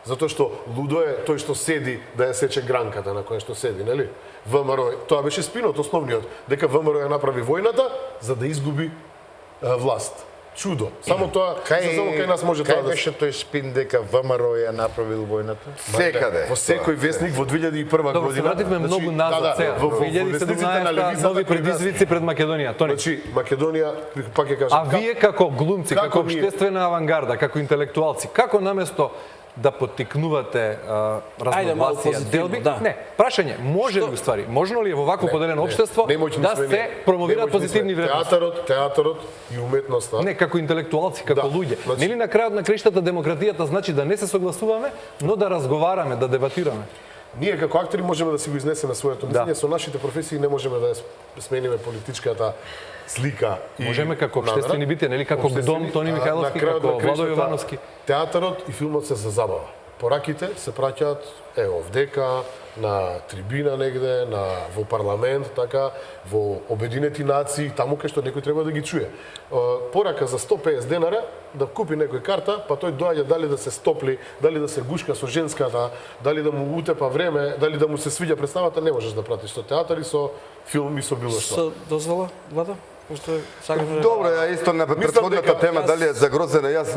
Затоа што лудо е тој што седи да ја сече гранката на која што седи, нели? ВМРО, тоа беше спинот основниот, дека ВМРО ја направи војната за да изгуби власт. Чудо. Само тоа, само кај нас може тоа да... Кај беше тој спин дека ВМРО ја направил војната? Секаде. Во секој вестник во 2001 година. Добро, се вративме многу назад сега. Во 2017 нови предизвици пред Македонија. Тони. Значи, Македонија, пак ќе кажам... А вие како глумци, како општествена авангарда, како интелектуалци, како наместо да поттикнувате разногласија, делби? Да. Не, прашање, може ли уствари, можно ли е во вакво поделено општество да се промовираат позитивни вредности? Театарот и уметноста. Не, како интелектуалци, како луѓе. Значи... Нели на крајот на криштата демократијата значи да не се согласуваме, но да разговараме, да дебатираме. Ние како актери можеме да си го изнесеме своето мислење, со нашите професии не можеме да смениме политичката слика и можеме како општествени битија, нели како ГДОМ, Тони Михајловски, како Владо Јовановски. Театарот и филмот се за забава. Пораките се праќаат ево вдека, на трибина негде, во парламент, така, во Обединети нации, таму кај што некој треба да ги чуе. Порака за 150 денара да купи некој карта, па тој доаѓа дали да се стопли, дали да се гушка со женската, дали да му утепа време, дали да му се свиѓа представата, не можеш да пратиш со театар и со филм и со било што. Со дозвола, Владо? Добро, ја исто на претходната тема, дали е загрозена, јас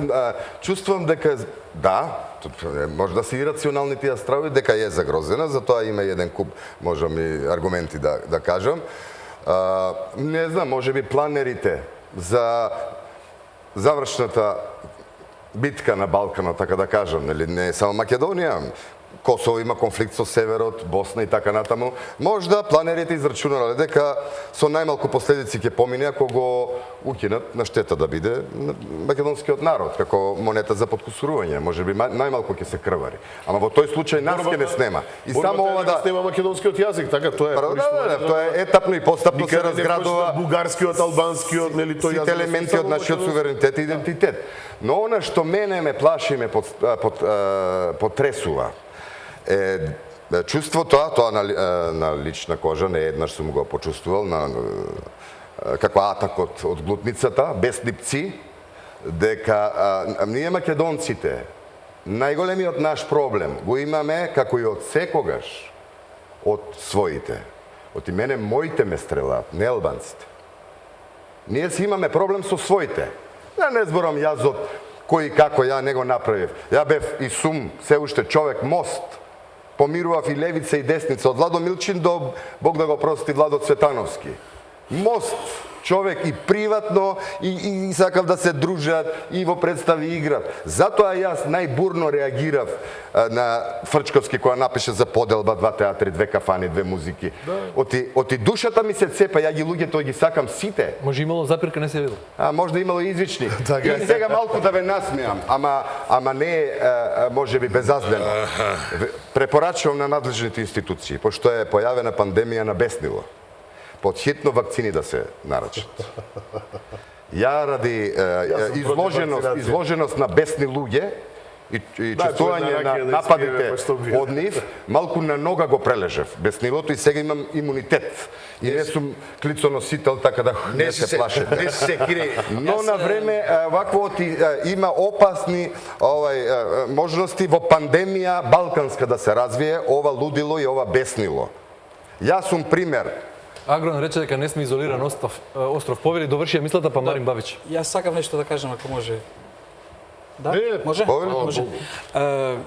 чувствувам дека да, може да се ирационални тие страви, дека е загрозена, затоа има еден куп, можам и аргументи да кажам. Не знам, може би планерите за завршната битка на Балканот, така да кажам, нели не само Македонија, Косово има конфликт со Северот, Босна и така натаму. Можда планерите израчунале дека со најмалку последици ќе помине ако го укинат на штета да биде македонскиот народ како монета за подкусурување. Можеби најмалку ќе се крвари. Ама во тој случај нас ќе не снема. И само ова да снема македонскиот јазик, така тоа е. Тоа е етапно и постапно се разградува бугарскиот, албанскиот, нели тој сите елементи од нашиот суверенитет и идентитет. Но она што мене ме плаши и ме потресува е чувството, тоа на лична кожа, не еднаш сум го почувствувал, како атак од глутницата, без липци, дека ние македонците, најголемиот наш проблем го имаме, како и од секогаш, од своите. Од и мене, моите ме стрелаат, не албанците. Ние си имаме проблем со своите. Да не зборам јас од кој и како ја не го направив. Ја бев и сум се уште човек мост. Помирував и левица и десница, од Владо Милчин до, Бог да го прости, Владо Цветановски. Мост, човек и приватно, и сакав да се дружат, и во представи играв. Затоа јас најбурно реагирав на Фрчковски која напише за поделба, 2 театри, 2 кафани, 2 музики. Оти душата ми се цепа, ја ги луѓето ги сакам сите. Може имало запирка, не се видел. Можда имало извични. Така И сега малку да ве насмеам, ама не може би безаздено. Препорачувам на надлежните институции, пошто е појавена пандемија на беснило. Подхитно вакцини да се нарачат. Ја ради изложеност на бесни луѓе и чувствување на нападите од нив, малку на нога го прележев беснилото и сега имам имунитет. И не сум клицоносител, така да не се плашете. Не се кри. Но на време вакво има опасни можности во пандемија балканска да се развие ова лудило и ова беснило. Јас сум пример. Агрон рече дека не сме изолиран остров. Повели довршија мислата, па Марин Бабич. Јас сакам нешто да кажам, ако може. Да? Не, Може? повели. Може.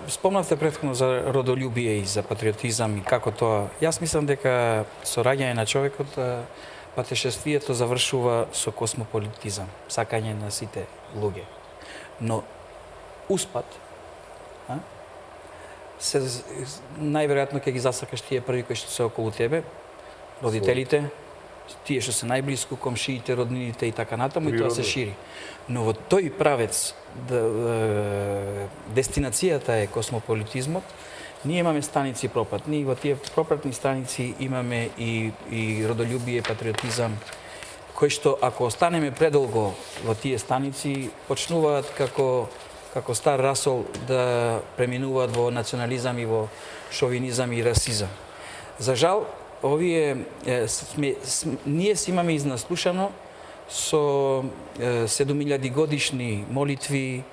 Спомнавте претходно за родолюбие и за патриотизам и како тоа. Јас мислам дека со раѓање на човекот патешествието завршува со космополитизам, сакање на сите луѓе. Но успат најверојатно ќе ги засакаш тие први кои што се околу тебе, родителите, тие што се најблиску, комшиите, роднините и така натаму, и тоа се шири. Но во тој правец, дестинацијата е космополитизмот, ние имаме станици пропратни, и во тие пропратни станици имаме и родолюбие, патриотизам, кои што ако останеме предолго во тие станици, почнуваат како стар расол да преминуваат во национализам и во шовинизам и расизам. За жал, ние си имаме изнаслушано со 7000 годишни молитви,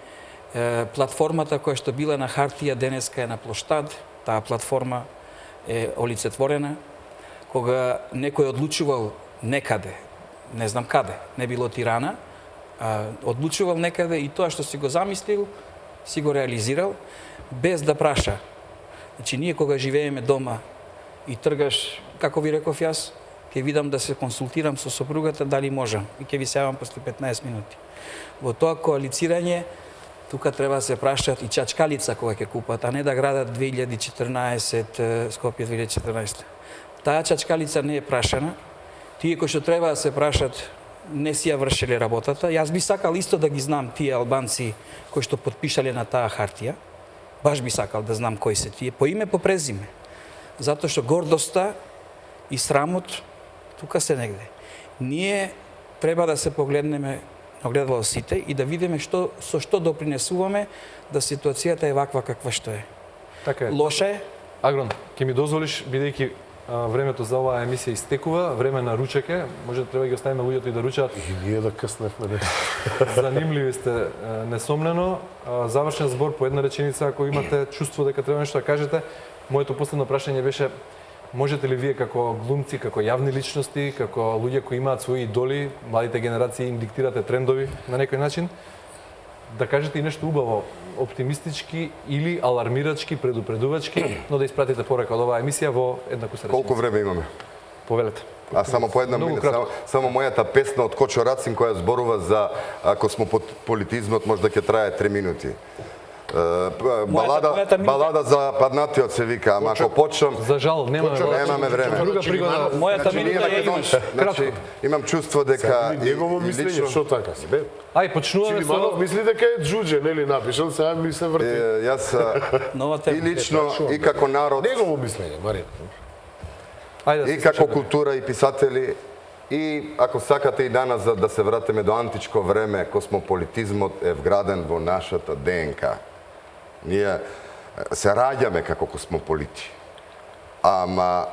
платформата која што била на хартија денеска е на плоштад, таа платформа е олицетворена, кога некој одлучувал некаде, не знам каде, не било Тирана, одлучувал некаде и тоа што си го замислил, си го реализирал, без да праша. Значи, ние кога живееме дома и тргаш, како ви реков јас, ќе видам да се консултирам со сопругата дали можам и ќе ви се јавам после 15 минути. Во тоа коалицирање, тука треба да се прашаат и чачкалица кога ќе купат, а не да градат 2014, Скопје 2014. Таа чачкалица не е прашана. Тие кои што треба да се прашат не си ја вршеле работата. Јас би сакал исто да ги знам тие албанци кои што потпишале на таа хартија. Баш би сакал да знам кои се тие, по име, по презиме. Затоа што гордоста и срамот тука се негде. Ние треба да се погледнеме на огледало сите и да видиме со што допринесуваме да ситуацијата е ваква каква што е. Така е. Лоша е. Агрон, ќе ми дозволиш, бидејќи времето за оваа емисија истекува, време на ручек е, може да треба да ги оставиме луѓето и да ручаат. И ние да късневме нешто. Занимливи сте, несомнено. Завршен збор по една реченица, ако имате чувство дека треба нешто да кажете. Моето последно прашање беше: можете ли вие како глумци, како јавни личности, како луѓе кои имаат своји идоли, младите генерации им диктирате трендови на некој начин, да кажете и нешто убаво, оптимистички или алармирачки, предупредувачки, но да испратите порака од оваа емисија во една куса реченица? Колку време имаме? Повелете. А само по една минута, само мојата песна од Кочо Рацин која зборува за космополитизмот може да ќе трае 3 минути. Балада за паднатиот се вика, ама ако почнам... За жал, немаме време. Друга пригода. Мојата минута е еднаш. Значи, имам чувство дека... Негово мислење, што така си, бе? Ај, почнуваме Чилиманов мисли дека е джуџе, нели, напишал, сега ми се врти. Јас и лично, и како народ, Негово мислење, Марин. и како култура и писатели, и ако сакате и данас да се вратиме до античко време, космополитизмот е вграден во нашата ДНК. Ние се раѓаме како космополити. Ама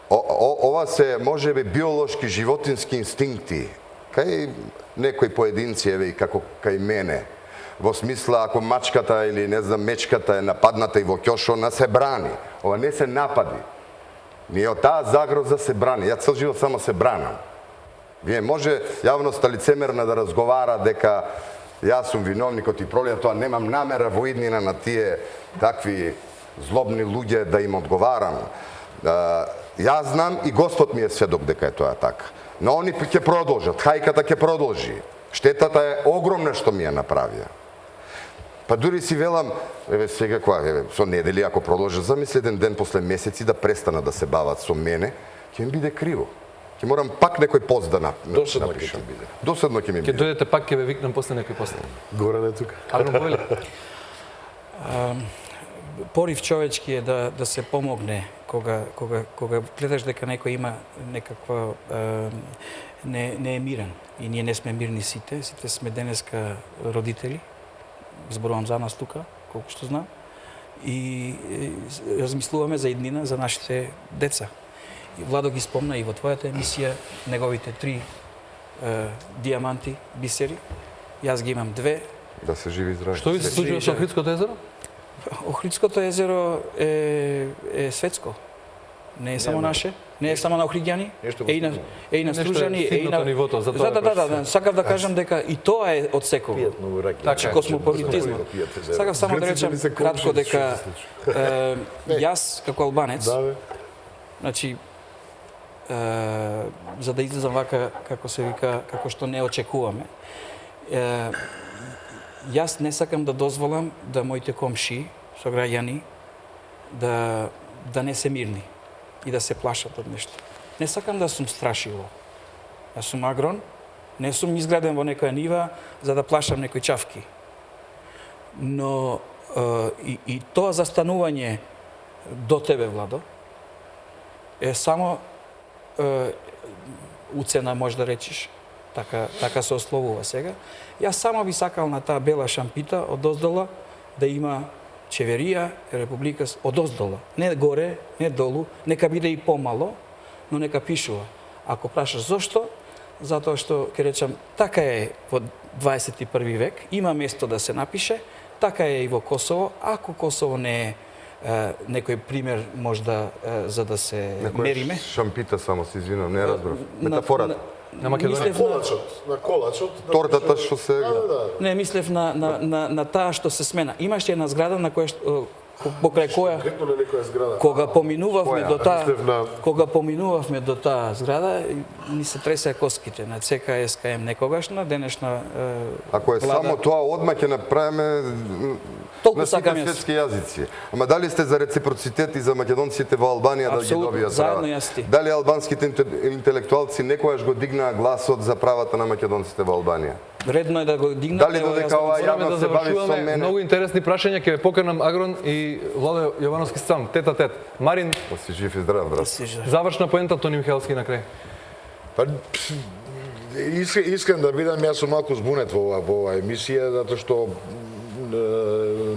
ова се можеби биолошки животински инстинкти, кај некои поединци, еве и како кај мене. Во смисла, ако мачката или не знам мечката е нападната и во ќошо, она се брани. Ова не се напади. Ние од таа загроза се брани. Ја цел живот само се бранам. Вие може јавноста лицемерна да разговара дека јас сум виновникот и пролија тоа, немам намера во иднина на тие такви злобни луѓе да им одговарам. Јас знам и Господ ми е сведок дека е тоа така. Но они ќе продолжат, хајката ќе продолжи. Штетата е огромна што ми ја направија. Па дури си велам, еве сега со недели ако продолжат, замисли еден ден после месеци да престанат да се бават со мене, ќе ми биде криво. Ќе морам пак некој пост да Доседно ќе напишам. ти биде. Доседно ќе ми Ќе биде. дојдете пак, ќе ве викнам после некој пост. Горан е тука. Арно повели. Порив човечки е да се помогне кога гледаш дека некој има некаква не е мирен. И ние не сме мирни сите сме денеска родители. Зборувам за нас тука, колку што знам. И размислуваме за иднина за нашите деца. И Владо ги спомна и во твојата емисија неговите 3 диаманти, бисери. Јас ги имам 2. Да се живи и здрави. Што ви се случува со Охридското езеро? Охридското езеро е светско. Не е само наше, не е само на охриѓани, е и на стружани, е и на нивото, за тоа. Да, сакав да кажам дека и тоа е од секој. Пијат многу раки. Така е. Космополитизмот. Сакав само да речам кратко дека јас како албанец, Да, бе. значи за да излезам вака како се вика, како што не очекуваме. Јас не сакам да дозволам да моите комши, сограѓани, да не се мирни и да се плашат од нешто. Не сакам да сум страшило. Јас сум агрон, не сум изграден во некоја нива за да плашам некои чавки. Но и тоа застанување до тебе, Владо, е само уцена, може да речиш, така се ословува сега. Јас само би сакал на таа бела шампита одоздола да има Чеверија, Република одоздола. Не горе, не долу, нека биде и помало, но нека пишува. Ако прашаш зошто, затоа што, ќе речам, така е во 21 век, има место да се напише, така е и во Косово, ако Косово не е некој пример можда за да се мериме. Шампита само се извинам, не разбрав. Метафората. На Македонија. На колачот. Тортата што се Не, мислев на таа што се смена. Имаше една зграда на која што покрај која Директно на некоја зграда. кога поминувавме до таа Мислев на- кога поминувавме до таа зграда ни се тресеа коските на ЦК-СКМ некогашна, денешна Ако е влада. само тоа, одма ќе направиме Толку на сите сакам јас. светски јазици. Ама дали сте за реципроцитет и за македонците во Албанија да ги Апсолутно, добијат заедно права? јас ти. Дали албанските интелектуалци некојаш го дигнаа гласот за правата на македонците во Албанија? Редно е да го дигнат. Дали додека ова Мораме јавно да се бави со завршуваме. мене? Многу интересни прашања, ќе ве поканам Агрон и Владо Јовановски сам, тет а тет. Марин, Да си жив и здрав, брат. завршна поента Тони Михайловски на крај. Па, искрен да бидам, јас сум малку збунет во ова емисија, затоа што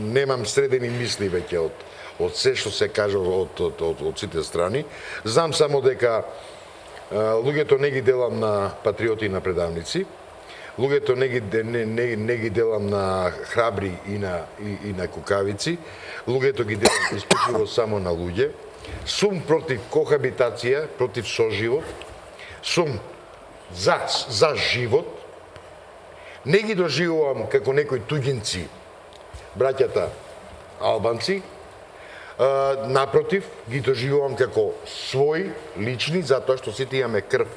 немам средени мисли веќе од се што се кажа од сите страни. Знам само дека луѓето не ги делам на патриоти и на предавници, луѓето не ги делам на храбри и на кукавици, луѓето ги делам исклучиво само на луѓе. Сум против кохабитација, против соживот, сум за живот, не ги доживувам како некои туѓинци, браќата албанци, напротив, ги доживувам како своји, лични, затоа што сите имаме крв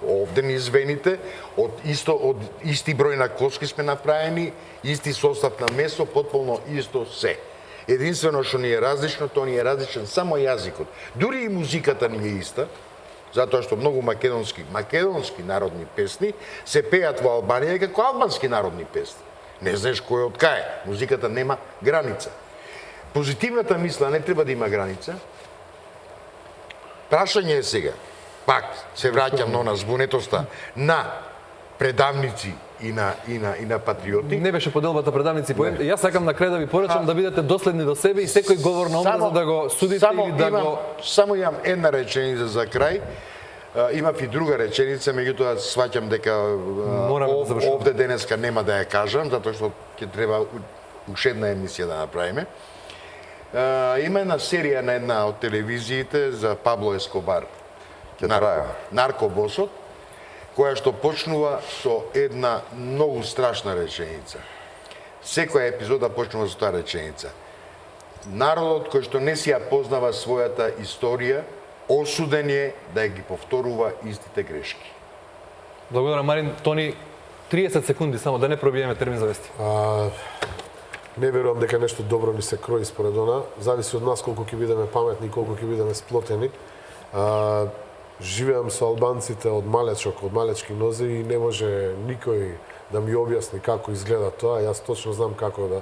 овде низ вените, од исти број на коски сме направени, исти состав на месо, потполно исто се. Единствено што ни е различно, тоа ни е различен само јазикот. Дури и музиката ни е иста, затоа што многу македонски народни песни се пеат во Албанија како албански народни песни. Не знаеш кој од кај. Музиката нема граница. Позитивната мисла не треба да има граница. Прашање е сега, пак се враќам на збунетоста на предавници и на патриоти. Не беше поделбата предавници поент. Јас сакам на крај да ви порачам да бидете доследни до себе и секој говор на омраза да го судите или да го... Само имам една реченица за крај. Имав и друга реченица, меѓутоа сваќам дека Мораме да завршуваме. овде денеска нема да ја кажам, затоа што ќе треба уште една емисија да направиме. Има една серија на една од телевизиите за Пабло Ескобар. Ќе трае. Наркобосот, која што почнува со една многу страшна реченица. Секоја епизода почнува со таа реченица. Народот кој што не си ја познава својата историја, осуден е да ги повторува истите грешки. Благодарам, Марин. Тони, 30 секунди само, да не пробиеме термин за вести. Не верувам дека нешто добро ни се крои според она. Зависи од нас колку ќе бидеме паметни, колку ќе бидеме сплотени. Живеам со албанците од малечок, од малечки нозе и не може никој да ми објасни како изгледа тоа. Јас точно знам како да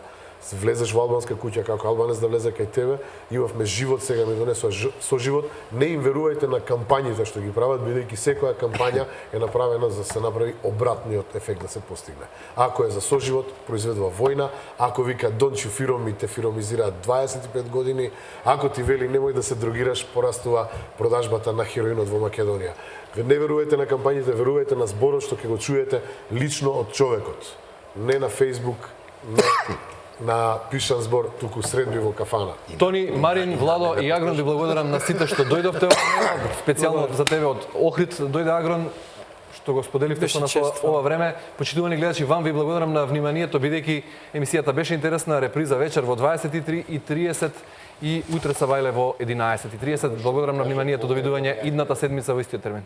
влезеш во албанска куќа, како албанец да влезе кај тебе. Имавме живот, сега ми донесува со живот. Не им верувајте на кампањите што ги прават, бидејќи секоја кампања е направена за да се направи обратниот ефект да се постигне. Ако е за соживот, произведува војна. Ако вика don't you firom me, те фиромизираат 25 години. Ако ти вели немој да се дрогираш, порастува продажбата на хероинот во Македонија. Не верувајте на кампањите, верувајте на зборот што ќе го чуете лично од човекот. Не на Facebook, не на пишан збор, туку средби во кафана. Тони, Марин, Владо и Агрон, ви благодарам на сите што дојдовте. Специјално за тебе од Охрид дојде Агрон, што го споделивте со нас ова време. Почитувани гледачи, вам ви благодарам на вниманието, бидејќи емисијата беше интересна. Реприза вечер во 23:30 и утре са Вајле во 11:30. Благодарам на вниманието, довидување идната седмица во истиот термин.